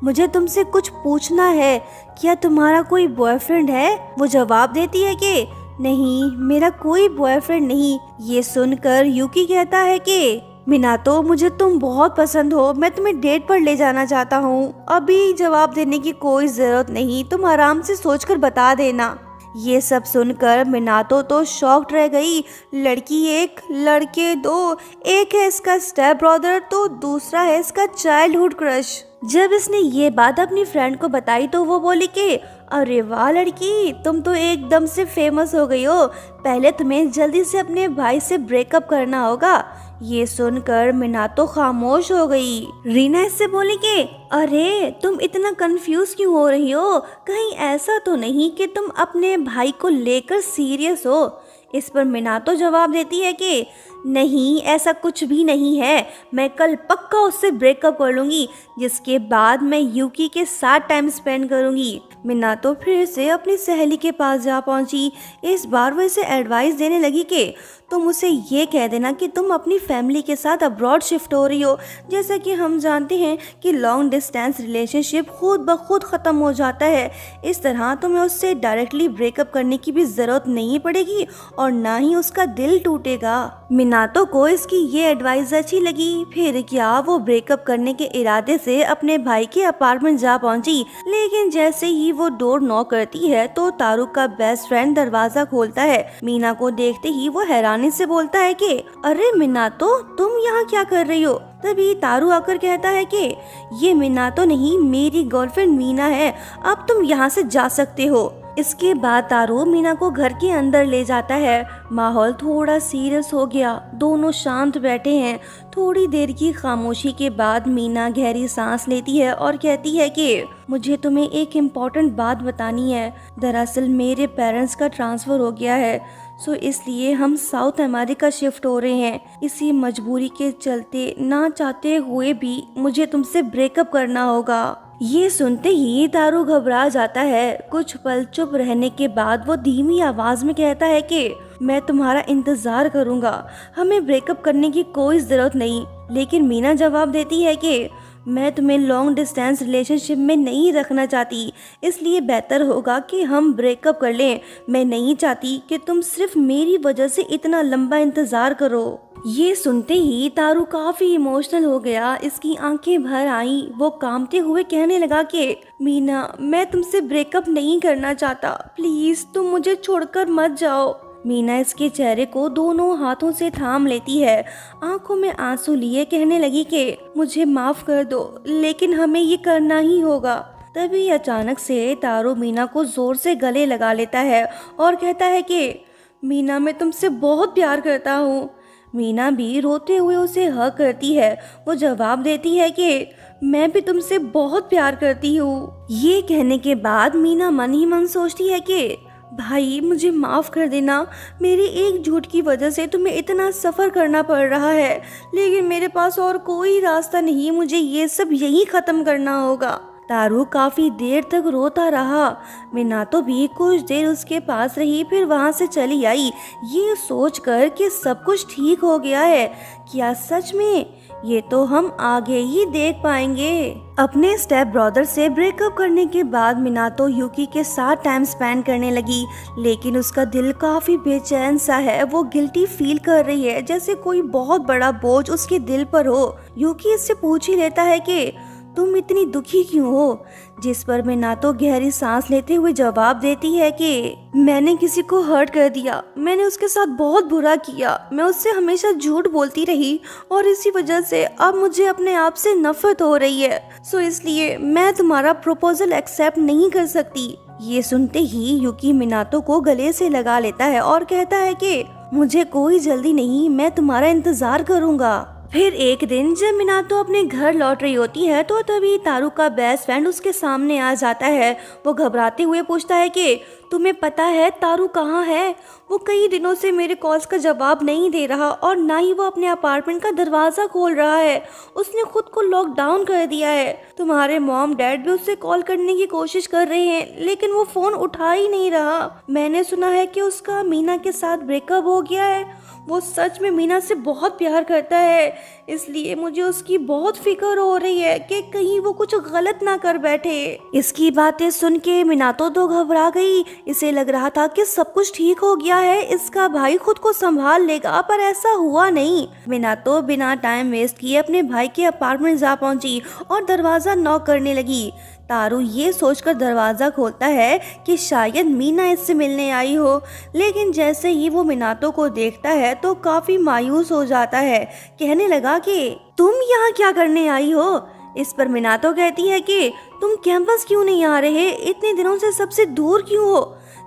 मुझे तुमसे कुछ पूछना है, क्या तुम्हारा कोई बॉयफ्रेंड है? वो जवाब देती है कि नहीं, मेरा कोई बॉयफ्रेंड नहीं। ये सुनकर यूकी कहता है कि मिनातो, मुझे तुम बहुत पसंद हो, मैं तुम्हें डेट पर ले जाना चाहता हूँ। अभी जवाब देने की कोई जरूरत नहीं, तुम आराम से सोचकर बता देना। ये सब सुनकर मिनातो तो शॉक्ड रह गई। लड़की एक, लड़के दो, एक है इसका स्टेप ब्रदर तो दूसरा है इसका चाइल्डहुड क्रश। जब इसने ये बात अपनी फ्रेंड को बताई तो वो बोली कि अरे वाह लड़की, तुम तो एकदम से फेमस हो गई हो। पहले तुम्हें जल्दी से अपने भाई से ब्रेकअप करना होगा। ये सुनकर मिनातो खामोश हो गई। रीना इससे बोली कि अरे तुम इतना कंफ्यूज क्यों हो रही हो? कहीं ऐसा तो नहीं कि तुम अपने भाई को लेकर सीरियस हो? इस पर मिनातो जवाब देती है कि नहीं, ऐसा कुछ भी नहीं है। मैं कल पक्का उससे ब्रेकअप कर लूंगी, जिसके बाद मैं यूकी के साथ टाइम स्पेंड करूंगी। मिनातो फिर से अपनी सहेली के पास जा पहुंची। इस बार वो इसे एडवाइस देने लगी कि तुम उसे ये कह देना कि तुम अपनी फैमिली के साथ अब्रॉड शिफ्ट हो रही हो। जैसा कि हम जानते हैं कि लॉन्ग डिस्टेंस रिलेशनशिप खुद ब खुद ख़त्म हो जाता है। इस तरह तुम्हें उससे डायरेक्टली ब्रेकअप करने की भी ज़रूरत नहीं पड़ेगी और ना ही उसका दिल टूटेगा। मिनातो को इसकी ये एडवाइस अच्छी लगी। फिर क्या वो ब्रेकअप करने के इरादे से अपने भाई के अपार्टमेंट जा पहुंची। लेकिन जैसे ही वो डोर नॉक करती है तो तारू का बेस्ट फ्रेंड दरवाजा खोलता है। मीना को देखते ही वो हैरानी से बोलता है कि अरे मिनातो, तुम यहाँ क्या कर रही हो? तभी तारू आकर कहता है कि ये मिनातो नहीं, मेरी गर्लफ्रेंड मीना है, अब तुम यहाँ से जा सकते हो। इसके बाद तारू मीना को घर के अंदर ले जाता है। माहौल थोड़ा सीरियस हो गया, दोनों शांत बैठे हैं। थोड़ी देर की खामोशी के बाद मीना गहरी सांस लेती है और कहती है कि मुझे तुम्हें एक इम्पोर्टेंट बात बतानी है। दरअसल मेरे पेरेंट्स का ट्रांसफ़र हो गया है, सो इसलिए हम साउथ अमेरिका शिफ्ट हो रहे हैं। इसी मजबूरी के चलते ना चाहते हुए भी मुझे तुमसे ब्रेकअप करना होगा। ये सुनते ही तारू घबरा जाता है। कुछ पल चुप रहने के बाद वो धीमी आवाज में कहता है कि मैं तुम्हारा इंतजार करूंगा, हमें ब्रेकअप करने की कोई जरूरत नहीं। लेकिन मीना जवाब देती है कि मैं तुम्हें लॉन्ग डिस्टेंस रिलेशनशिप में नहीं रखना चाहती, इसलिए बेहतर होगा कि हम ब्रेकअप कर लें। मैं नहीं चाहती कि तुम सिर्फ मेरी वजह से इतना लंबा इंतजार करो। ये सुनते ही तारू काफी इमोशनल हो गया, इसकी आंखें भर आईं। वो कांपते हुए कहने लगा कि मीना, मैं तुमसे ब्रेकअप नहीं करना चाहता, प्लीज तुम मुझे छोड़कर मत जाओ। मीना इसके चेहरे को दोनों हाथों से थाम लेती है, आंखों में आंसू लिए कहने लगी कि मुझे माफ कर दो, लेकिन हमें ये करना ही होगा। तभी अचानक से तारू मीना को जोर से गले लगा लेता है और कहता है कि मीना, मैं तुमसे बहुत प्यार करता हूँ। मीना भी रोते हुए उसे हक करती है। वो जवाब देती है कि मैं भी तुमसे बहुत प्यार करती हूँ। ये कहने के बाद मीना मन ही मन सोचती है कि भाई, मुझे माफ़ कर देना, मेरी एक झूठ की वजह से तुम्हें इतना सफ़र करना पड़ रहा है, लेकिन मेरे पास और कोई रास्ता नहीं, मुझे ये सब यहीं ख़त्म करना होगा। तारू काफ़ी देर तक रोता रहा। मिनातो भी कुछ देर उसके पास रही, फिर वहाँ से चली आई, ये सोचकर कि सब कुछ ठीक हो गया है। क्या सच में? ये तो हम आगे ही देख पाएंगे। अपने स्टेप ब्रदर से ब्रेकअप करने के बाद मिनातो यूकी के साथ टाइम स्पेंड करने लगी, लेकिन उसका दिल काफी बेचैन सा है। वो गिल्टी फील कर रही है, जैसे कोई बहुत बड़ा बोझ उसके दिल पर हो। यूकी इससे पूछ ही लेता है कि तुम इतनी दुखी क्यों हो? जिस पर मिनातो गहरी सांस लेते हुए जवाब देती है कि मैंने किसी को हर्ट कर दिया, मैंने उसके साथ बहुत बुरा किया, मैं उससे हमेशा झूठ बोलती रही और इसी वजह से अब मुझे अपने आप से नफरत हो रही है। सो इसलिए मैं तुम्हारा प्रपोजल एक्सेप्ट नहीं कर सकती। ये सुनते ही यूकी मिनातो को गले से लगा लेता है और कहता है कि मुझे कोई जल्दी नहीं, मैं तुम्हारा इंतजार करूंगा। फिर एक दिन जब मिनातो अपने घर लौट रही होती है तो तभी तारू का बेस्ट फ्रेंड उसके सामने आ जाता है। वो घबराते हुए पूछता है कि तुम्हें पता है तारू कहाँ है? वो कई दिनों से मेरे कॉल्स का जवाब नहीं दे रहा और ना ही वो अपने अपार्टमेंट का दरवाज़ा खोल रहा है। उसने खुद को लॉक डाउन कर दिया है। तुम्हारे मॉम डैड भी उससे कॉल करने की कोशिश कर रहे हैं लेकिन वो फ़ोन उठा ही नहीं रहा। मैंने सुना है कि उसका मीना के साथ ब्रेकअप हो गया है। वो सच में मीना से बहुत प्यार करता है, इसलिए मुझे उसकी बहुत फिक्र हो रही है कि कहीं वो कुछ गलत ना कर बैठे। इसकी बातें सुन के मिनातो तो घबरा गई। इसे लग रहा था कि सब कुछ ठीक हो गया है, इसका भाई खुद को संभाल लेगा, पर ऐसा हुआ नहीं। मिनातो बिना टाइम वेस्ट किए अपने भाई के अपार्टमेंट जा पहुंची और दरवाजा नॉक करने लगी। तारू ये सोचकर दरवाज़ा खोलता है कि शायद मीना इससे मिलने आई हो, लेकिन जैसे ही वो मिनातो को देखता है तो काफ़ी मायूस हो जाता है। कहने लगा कि तुम यहाँ क्या करने आई हो? इस पर मिनातो कहती है कि तुम कैंपस क्यों नहीं आ रहे? इतने दिनों से सबसे दूर क्यों हो?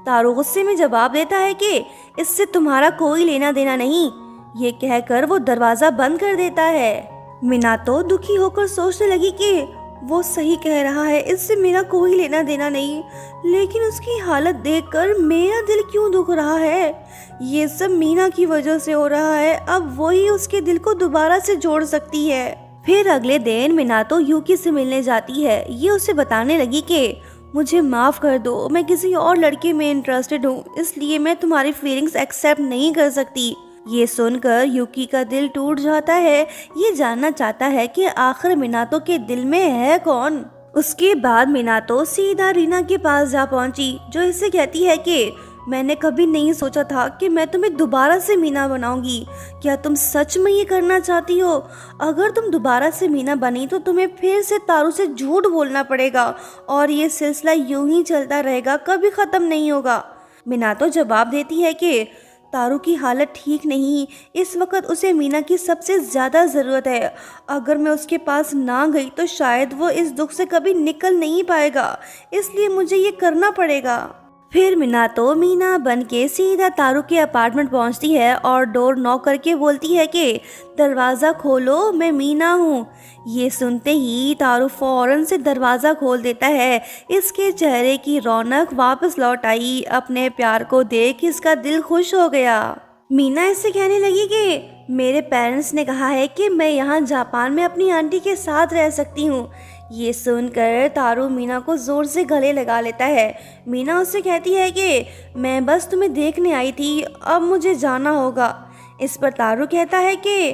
तारू गुस्से में जवाब देता है कि इससे तुम्हारा कोई लेना देना नहीं। ये कहकर वो दरवाज़ा बंद कर देता है। मिनातो दुखी होकर सोचने लगी कि वो सही कह रहा है, इससे मेरा कोई लेना देना नहीं, लेकिन उसकी हालत देखकर मेरा दिल क्यों दुख रहा है? ये सब मीना की वजह से हो रहा है। अब वही उसके दिल को दोबारा से जोड़ सकती है। फिर अगले दिन मिनातो यूकी से मिलने जाती है। ये उसे बताने लगी कि मुझे माफ़ कर दो, मैं किसी और लड़के में इंटरेस्टेड हूँ, इसलिए मैं तुम्हारी फीलिंग्स एक्सेप्ट नहीं कर सकती। ये सुनकर यूकी का दिल टूट जाता है। ये जानना चाहता है कि आखिर मिनातो के दिल में है कौन। उसके बाद मिनातो सीधा रीना के पास जा पहुंची, जो इसे कहती है कि मैंने कभी नहीं सोचा था कि मैं तुम्हें दोबारा से मीना बनाऊंगी। क्या तुम सच में ये करना चाहती हो? अगर तुम दोबारा से मीना बनी तो तुम्हें फिर से तारू से झूठ बोलना पड़ेगा और ये सिलसिला यूं ही चलता रहेगा, कभी ख़त्म नहीं होगा। मिनातो जवाब देती है कि तारू की हालत ठीक नहीं, इस वक्त उसे मीना की सबसे ज़्यादा ज़रूरत है। अगर मैं उसके पास ना गई तो शायद वो इस दुख से कभी निकल नहीं पाएगा, इसलिए मुझे ये करना पड़ेगा। फिर मिनातो मीना बन के सीधा तारू के अपार्टमेंट पहुंचती है और डोर नॉक करके बोलती है कि दरवाज़ा खोलो, मैं मीना हूँ। ये सुनते ही तारू फौरन से दरवाज़ा खोल देता है। इसके चेहरे की रौनक वापस लौट आई। अपने प्यार को देख इसका दिल खुश हो गया। मीना इससे कहने लगी कि मेरे पेरेंट्स ने कहा है कि मैं यहाँ जापान में अपनी आंटी के साथ रह सकती हूँ। ये सुनकर तारू मीना को ज़ोर से गले लगा लेता है। मीना उससे कहती है कि मैं बस तुम्हें देखने आई थी, अब मुझे जाना होगा। इस पर तारू कहता है कि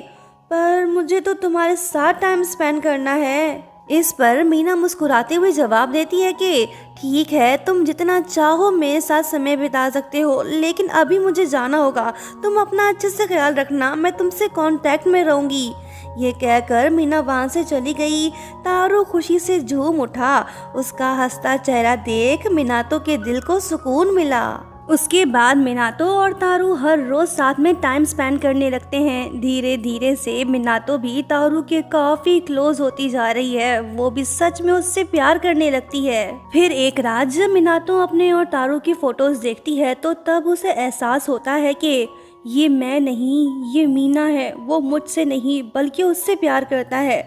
पर मुझे तो तुम्हारे साथ टाइम स्पेंड करना है। इस पर मीना मुस्कुराते हुए जवाब देती है कि ठीक है, तुम जितना चाहो मेरे साथ समय बिता सकते हो, लेकिन अभी मुझे जाना होगा। तुम अपना अच्छे से ख्याल रखना, मैं तुमसे कांटेक्ट में रहूँगी। ये कहकर मीना वहाँ से चली गई। तारू खुशी से झूम उठा। उसका हंसता चेहरा देख मिनातो के दिल को सुकून मिला। उसके बाद मिनातो और तारू हर रोज साथ में टाइम स्पेंड करने लगते हैं। धीरे धीरे से मिनातो भी तारू के काफी क्लोज होती जा रही है। वो भी सच में उससे प्यार करने लगती है। फिर एक रात जब मिनातो अपने और तारू की फोटोज देखती है तो तब उसे एहसास होता है कि ये मैं नहीं, ये मीना है। वो मुझसे नहीं बल्कि उससे प्यार करता है।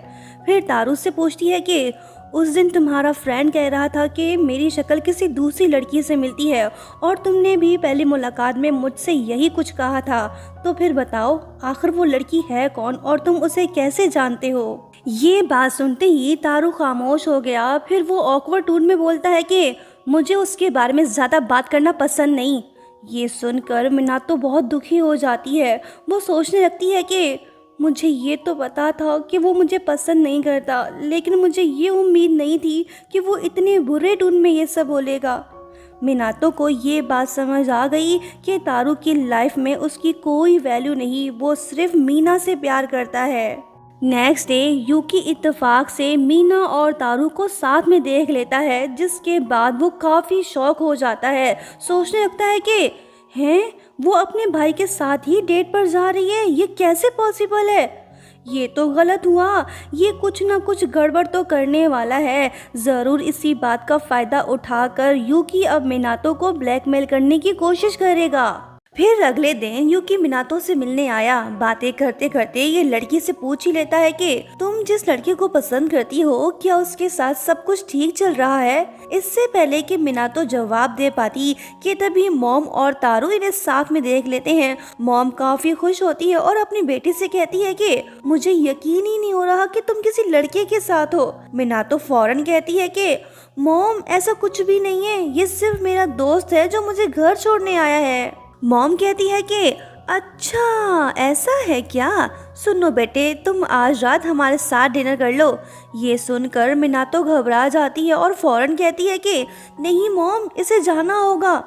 फिर तारू से पूछती है कि उस दिन तुम्हारा फ्रेंड कह रहा था कि मेरी शक्ल किसी दूसरी लड़की से मिलती है और तुमने भी पहली मुलाकात में मुझसे यही कुछ कहा था। तो फिर बताओ आखिर वो लड़की है कौन और तुम उसे कैसे जानते हो? ये बात सुनते ही तारू खामोश हो गया। फिर वो ऑकवर्ड टोन में बोलता है कि मुझे उसके बारे में ज़्यादा बात करना पसंद नहीं। ये सुनकर मिनातो बहुत दुखी हो जाती है। वो सोचने लगती है कि मुझे ये तो पता था कि वो मुझे पसंद नहीं करता, लेकिन मुझे ये उम्मीद नहीं थी कि वो इतने बुरे टोन में ये सब बोलेगा। मिनातो को ये बात समझ आ गई कि तारू की लाइफ में उसकी कोई वैल्यू नहीं, वो सिर्फ मीना से प्यार करता है। नेक्स्ट डे यूकी इत्तेफाक से मीना और तारू को साथ में देख लेता है, जिसके बाद वो काफ़ी शॉक हो जाता है। सोचने लगता है कि हैं वो अपने भाई के साथ ही डेट पर जा रही है, ये कैसे पॉसिबल है? ये तो गलत हुआ, ये कुछ ना कुछ गड़बड़ तो करने वाला है। ज़रूर इसी बात का फ़ायदा उठाकर यूकी अब मिनातो को ब्लैकमेल करने की कोशिश करेगा। फिर अगले दिन यूकी मिनातो से मिलने आया। बातें करते करते ये लड़की से पूछ ही लेता है कि तुम जिस लड़की को पसंद करती हो क्या उसके साथ सब कुछ ठीक चल रहा है। इससे पहले कि मिनातो जवाब दे पाती कि तभी मॉम और तारू इन्हें साथ में देख लेते हैं। मॉम काफी खुश होती है और अपनी बेटी से कहती है कि मुझे यकीन ही नहीं हो रहा कि तुम किसी लड़के के साथ हो। मिनातो फौरन कहती है कि मॉम ऐसा कुछ भी नहीं है, ये सिर्फ मेरा दोस्त है जो मुझे घर छोड़ने आया है। मॉम कहती है कि अच्छा ऐसा है क्या, सुनो बेटे तुम आज रात हमारे साथ डिनर कर लो। ये सुनकर मिनातो घबरा जाती है और फौरन कहती है कि नहीं मॉम इसे जाना होगा।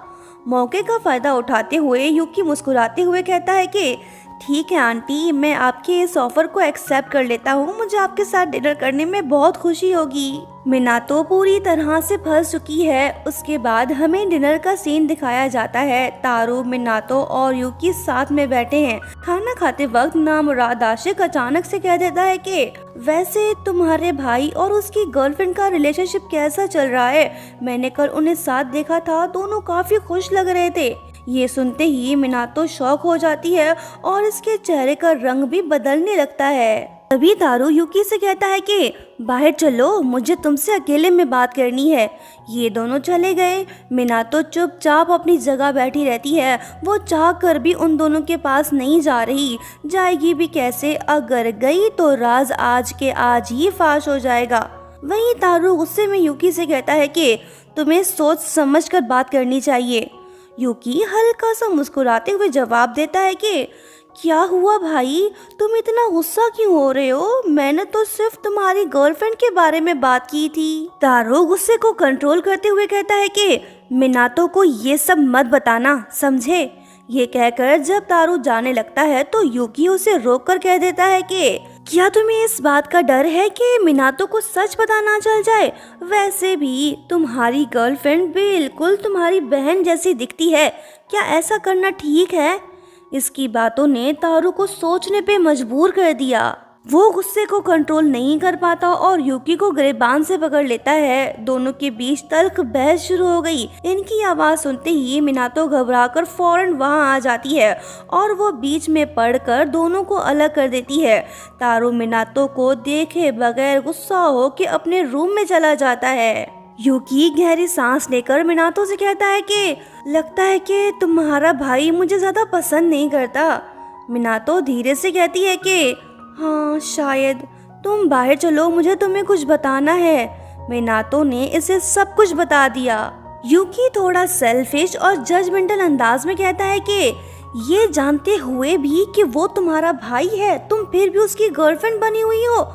मौके का फायदा उठाते हुए यूकी मुस्कुराते हुए कहता है कि ठीक है आंटी, मैं आपके इस ऑफर को एक्सेप्ट कर लेता हूँ, मुझे आपके साथ डिनर करने में बहुत खुशी होगी। मिनातो पूरी तरह से फंस चुकी है। उसके बाद हमें डिनर का सीन दिखाया जाता है। तारू, मिनातो और यूकी साथ में बैठे हैं। खाना खाते वक्त नामुराद आशिक अचानक से कह देता है कि वैसे तुम्हारे भाई और उसकी गर्लफ्रेंड का रिलेशनशिप कैसा चल रहा है, मैंने कल उन्हें साथ देखा था, दोनों काफी खुश लग रहे थे। ये सुनते ही मिनातो शॉक हो जाती है और इसके चेहरे का रंग भी बदलने लगता है। तभी तारू यूकी से कहता है कि बाहर चलो, मुझे तुमसे अकेले में बात करनी है। ये दोनों चले गए। मिनातो चुपचाप अपनी जगह बैठी रहती है। वो चाह कर भी उन दोनों के पास नहीं जा रही। जाएगी भी कैसे, अगर गई तो राज आज के आज ही फाश हो जाएगा। वहीं तारू गुस्से में यूकी से कहता है कि तुम्हें सोच समझ कर बात करनी चाहिए। यूकी हल्का सा मुस्कुराते हुए जवाब देता है कि क्या हुआ भाई, तुम इतना गुस्सा क्यों हो रहे हो, मैंने तो सिर्फ तुम्हारी गर्लफ्रेंड के बारे में बात की थी। तारो गुस्से को कंट्रोल करते हुए कहता है कि मिनातो को ये सब मत बताना, समझे। ये कहकर जब तारू जाने लगता है तो यूकी उसे रोककर कह देता है कि क्या तुम्हें इस बात का डर है कि मिनातो को सच पता ना चल जाए। वैसे भी तुम्हारी गर्लफ्रेंड बिल्कुल तुम्हारी बहन जैसी दिखती है, क्या ऐसा करना ठीक है। इसकी बातों ने तारू को सोचने पे मजबूर कर दिया। वो गुस्से को कंट्रोल नहीं कर पाता और यूकी को गिरबान से पकड़ लेता है। दोनों के बीच तल्ख बहस शुरू हो गई। इनकी आवाज सुनते ही मिनातो घबराकर फौरन वहां आ जाती है और वो बीच में पड़कर दोनों को अलग कर देती है। तारू मिनातो को देखे बगैर गुस्सा हो के अपने रूम में चला जाता है। यूकी गहरी सांस लेकर मिनातो से कहता है कि लगता है कि तुम्हारा भाई मुझे ज्यादा पसंद नहीं करता। मिनातो धीरे से कहती है कि हाँ शायद, तुम बाहर चलो, मुझे तुम्हें कुछ बताना है। मिनातो ने इसे सब कुछ बता दिया। यूकी थोड़ा सेल्फिश और जजमेंटल अंदाज में कहता है कि ये जानते हुए भी कि वो तुम्हारा भाई है, तुम फिर भी उसकी गर्लफ्रेंड बनी हुई हो।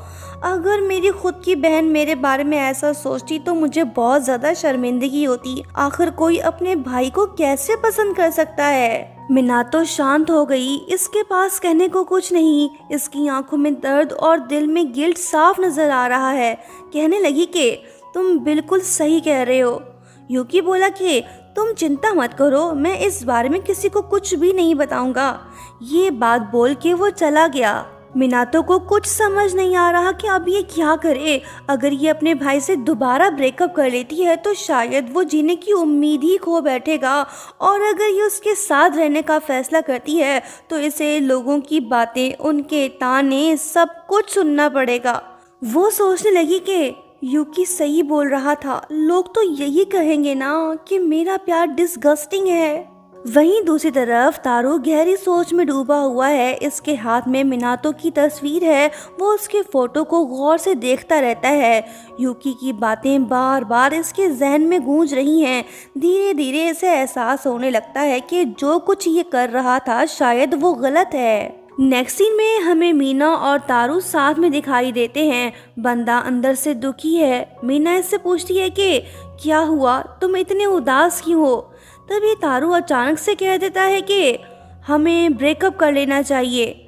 अगर मेरी खुद की बहन मेरे बारे में ऐसा सोचती तो मुझे बहुत ज्यादा शर्मिंदगी होती। आखिर कोई अपने भाई को कैसे पसंद कर सकता है। मिनातो शांत हो गई। इसके पास कहने को कुछ नहीं। इसकी आंखों में दर्द और दिल में गिल्ट साफ नजर आ रहा है। कहने लगी कि तुम बिल्कुल सही कह रहे हो। यूकी बोला कि तुम चिंता मत करो, मैं इस बारे में किसी को कुछ भी नहीं बताऊंगा। ये बात बोल के वो चला गया। मिनातो को कुछ समझ नहीं आ रहा कि अब ये क्या करे। अगर ये अपने भाई से दोबारा ब्रेकअप कर लेती है तो शायद वो जीने की उम्मीद ही खो बैठेगा, और अगर ये उसके साथ रहने का फैसला करती है तो इसे लोगों की बातें, उनके ताने, सब कुछ सुनना पड़ेगा। वो सोचने लगी कि यूकी सही बोल रहा था, लोग तो यही कहेंगे ना कि मेरा प्यार डिस्गस्टिंग है। वहीं दूसरी तरफ तारू गहरी सोच में डूबा हुआ है। इसके हाथ में मिनातो की तस्वीर है। वो उसके फोटो को गौर से देखता रहता है। यूकी की बातें बार बार इसके जहन में गूंज रही हैं। धीरे धीरे इसे एहसास होने लगता है कि जो कुछ ये कर रहा था शायद वो गलत है। नेक्स्ट सीन में हमें मीना और तारू साथ में दिखाई देते हैं। बंदा अंदर से दुखी है। मीना इससे पूछती है कि क्या हुआ, तुम इतने उदास क्यों हो। तभी तारू अचानक से कह देता है कि हमें ब्रेकअप कर लेना चाहिए।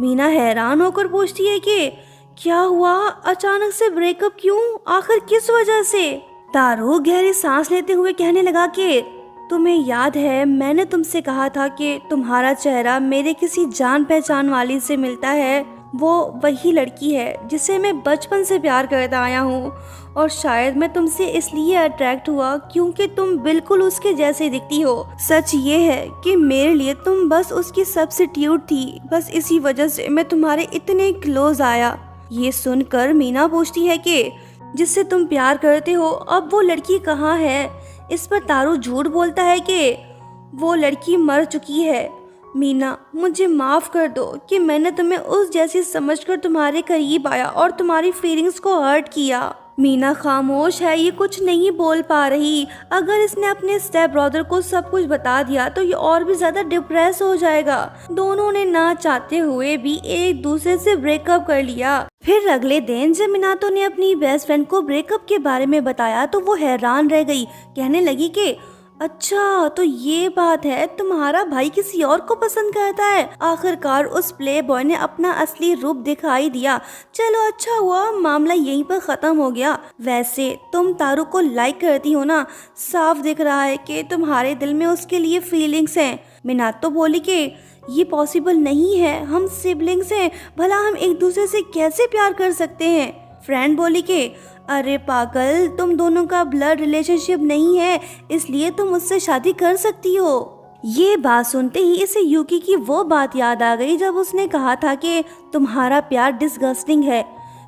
मीना हैरान होकर पूछती है कि क्या हुआ, अचानक से ब्रेकअप क्यों, आखिर किस वजह से। तारू गहरी सांस लेते हुए कहने लगा कि तुम्हें याद है मैंने तुमसे कहा था कि तुम्हारा चेहरा मेरे किसी जान पहचान वाली से मिलता है। वो वही लड़की है जिसे मैं बचपन से प्यार करता आया हूँ, और शायद मैं तुमसे इसलिए अट्रैक्ट हुआ क्योंकि तुम बिल्कुल उसके जैसे दिखती हो। सच ये है कि मेरे लिए तुम बस उसकी सब्स्टिट्यूट थी, बस इसी वजह से मैं तुम्हारे इतने क्लोज आया। ये सुनकर मीना पूछती है कि जिससे तुम प्यार करते हो अब वो लड़की कहाँ है। इस पर तारू झूठ बोलता है कि वो लड़की मर चुकी है। मीना, मुझे माफ कर दो कि मैंने तुम्हें उस जैसी समझकर तुम्हारे करीब आया और तुम्हारी फीलिंग्स को हर्ट किया। मीना खामोश है, ये कुछ नहीं बोल पा रही। अगर इसने अपने स्टेप ब्रदर को सब कुछ बता दिया तो ये और भी ज्यादा डिप्रेस हो जाएगा। दोनों ने ना चाहते हुए भी एक दूसरे से ब्रेकअप कर लिया। फिर अगले दिन जब मिनातो ने अपनी बेस्ट फ्रेंड को ब्रेकअप के बारे में बताया तो वो हैरान रह गई। कहने लगी कि अच्छा, तो ये बात है, तुम्हारा भाई किसी और को पसंद करता है। आखिरकार उस प्ले बॉय ने अपना असली रूप दिखाई दिया। चलो अच्छा हुआ मामला यहीं पर खत्म हो गया। वैसे तुम तारू को लाइक करती हो ना, साफ दिख रहा है कि तुम्हारे दिल में उसके लिए फीलिंग्स हैं। मिनातो बोली कि ये पॉसिबल नहीं है, हम सिबलिंग्स हैं, भला हम एक दूसरे से कैसे प्यार कर सकते हैं। फ्रेंड बोली कि अरे पागल, तुम दोनों का ब्लड रिलेशनशिप नहीं है, इसलिए तुम मुझसे शादी कर सकती हो। ये बात सुनते ही इसे यूकी की वो बात याद आ गई जब उसने कहा था कि तुम्हारा प्यार डिस्गस्टिंग है।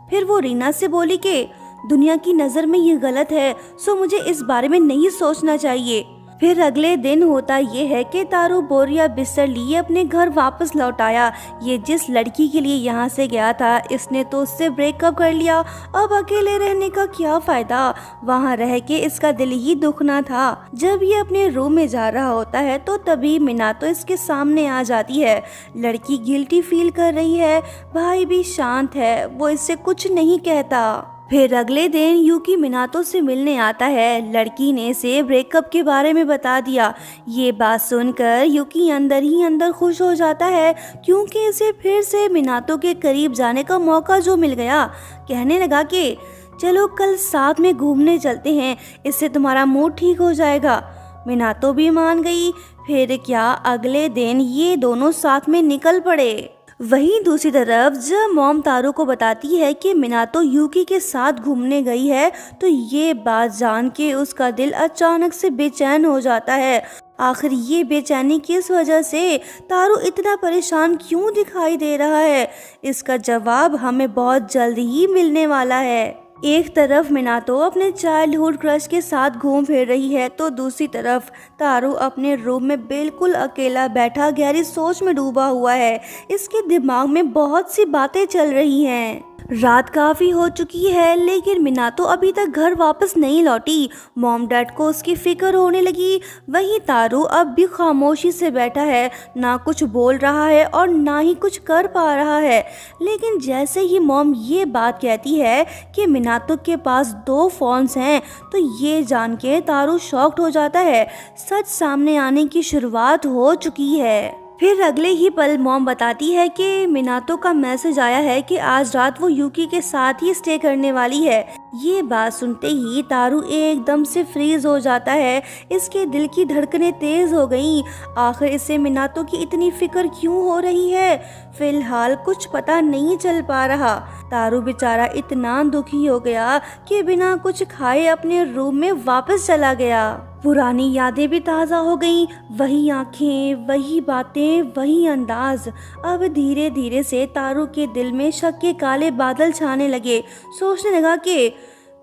फिर वो रीना से बोली कि दुनिया की नज़र में ये गलत है, सो मुझे इस बारे में नहीं सोचना चाहिए। फिर अगले दिन होता ये है कि तारू बोरिया बिस्तर लिए अपने घर वापस लौट आया। ये जिस लड़की के लिए यहाँ से गया था, इसने तो उससे ब्रेकअप कर लिया। अब अकेले रहने का क्या फायदा, वहाँ रह के इसका दिल ही दुखना था। जब ये अपने रूम में जा रहा होता है तो तभी मिनातो इसके सामने आ जाती है। लड़की गिल्टी फील कर रही है, भाई भी शांत है, वो इससे कुछ नहीं कहता। फिर अगले दिन यूकी मिनातो से मिलने आता है। लड़की ने इसे ब्रेकअप के बारे में बता दिया। ये बात सुनकर यूकी अंदर ही अंदर खुश हो जाता है क्योंकि इसे फिर से मिनातो के करीब जाने का मौका जो मिल गया। कहने लगा कि चलो कल साथ में घूमने चलते हैं, इससे तुम्हारा मूड ठीक हो जाएगा। मिनातो भी मान गई। फिर क्या अगले दिन ये दोनों साथ में निकल पड़े। वहीं दूसरी तरफ जब मॉम तारू को बताती है कि मिनातो यूकी के साथ घूमने गई है तो ये बात जान के उसका दिल अचानक से बेचैन हो जाता है। आखिर ये बेचैनी किस वजह से, तारू इतना परेशान क्यों दिखाई दे रहा है, इसका जवाब हमें बहुत जल्द ही मिलने वाला है। एक तरफ मिनातो अपने चाइल्डहुड क्रश के साथ घूम फिर रही है तो दूसरी तरफ तारू अपने रूम में बिल्कुल अकेला बैठा गहरी सोच में डूबा हुआ है। इसके दिमाग में बहुत सी बातें चल रही हैं। रात काफ़ी हो चुकी है लेकिन मिनातो अभी तक घर वापस नहीं लौटी। मॉम डैड को उसकी फिक्र होने लगी। वहीं तारू अब भी खामोशी से बैठा है, ना कुछ बोल रहा है और ना ही कुछ कर पा रहा है। लेकिन जैसे ही मॉम ये बात कहती है कि मिनातो के पास 2 फ़ोन्स हैं तो ये जान के तारू शॉक्ड हो जाता है। सच सामने आने की शुरुआत हो चुकी है। फिर अगले ही पल मॉम बताती है कि मिनातो का मैसेज आया है कि आज रात वो यूकी के साथ ही स्टे करने वाली है। ये बात सुनते ही तारू एकदम से फ्रीज हो जाता है। इसके दिल की धड़कनें तेज हो गईं। आखिर इसे मिनातो की इतनी फिक्र क्यों हो रही है, फिलहाल कुछ पता नहीं चल पा रहा। तारू बेचारा इतना दुखी हो गया कि बिना कुछ खाए अपने रूम में वापस चला गया। पुरानी यादें भी ताज़ा हो गईं, वही आंखें, वही बातें, वही अंदाज। अब धीरे धीरे से तारू के दिल में शक के काले बादल छाने लगे। सोचने लगा कि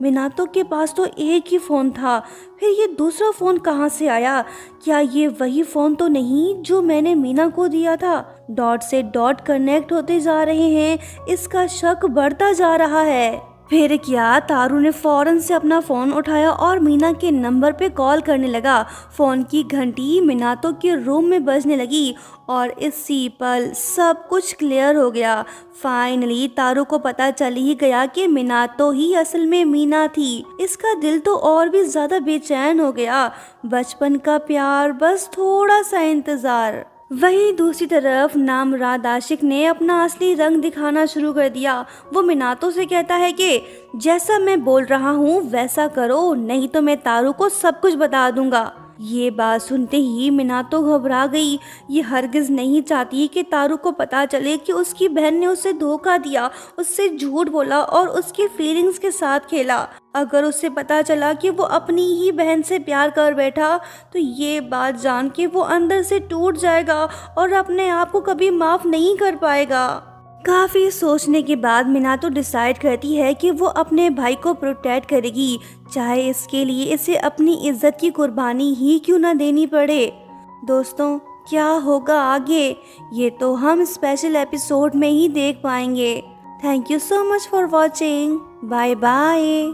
मिनातो के पास तो एक ही फ़ोन था, फिर ये दूसरा फ़ोन कहाँ से आया। क्या ये वही फ़ोन तो नहीं जो मैंने मीना को दिया था। डॉट से डॉट कनेक्ट होते जा रहे हैं, इसका शक बढ़ता जा रहा है। फिर क्या, तारू ने फौरन से अपना फ़ोन उठाया और मीना के नंबर पे कॉल करने लगा। फ़ोन की घंटी मिनातो के रूम में बजने लगी और इसी पल सब कुछ क्लियर हो गया। फाइनली तारू को पता चल ही गया कि मिनातो ही असल में मीना थी। इसका दिल तो और भी ज़्यादा बेचैन हो गया। बचपन का प्यार, बस थोड़ा सा इंतज़ार। वहीं दूसरी तरफ नामराद आशिक ने अपना असली रंग दिखाना शुरू कर दिया। वो मिनातो से कहता है कि जैसा मैं बोल रहा हूँ वैसा करो, नहीं तो मैं तारू को सब कुछ बता दूंगा। ये बात सुनते ही मिनातो घबरा गई। ये हरगिज नहीं चाहती कि तारू को पता चले कि उसकी बहन ने उसे धोखा दिया, उससे झूठ बोला और उसकी फीलिंग्स के साथ खेला। अगर उसे पता चला कि वो अपनी ही बहन से प्यार कर बैठा, तो ये बात जान के वो अंदर से टूट जाएगा और अपने आप को कभी माफ़ नहीं कर पाएगा। काफ़ी सोचने के बाद मिनातो डिसाइड करती है कि वो अपने भाई को प्रोटेक्ट करेगी, चाहे इसके लिए इसे अपनी इज्जत की कुर्बानी ही क्यों ना देनी पड़े। दोस्तों, क्या होगा आगे, ये तो हम स्पेशल एपिसोड में ही देख पाएंगे। Thank you so much for watching. Bye bye.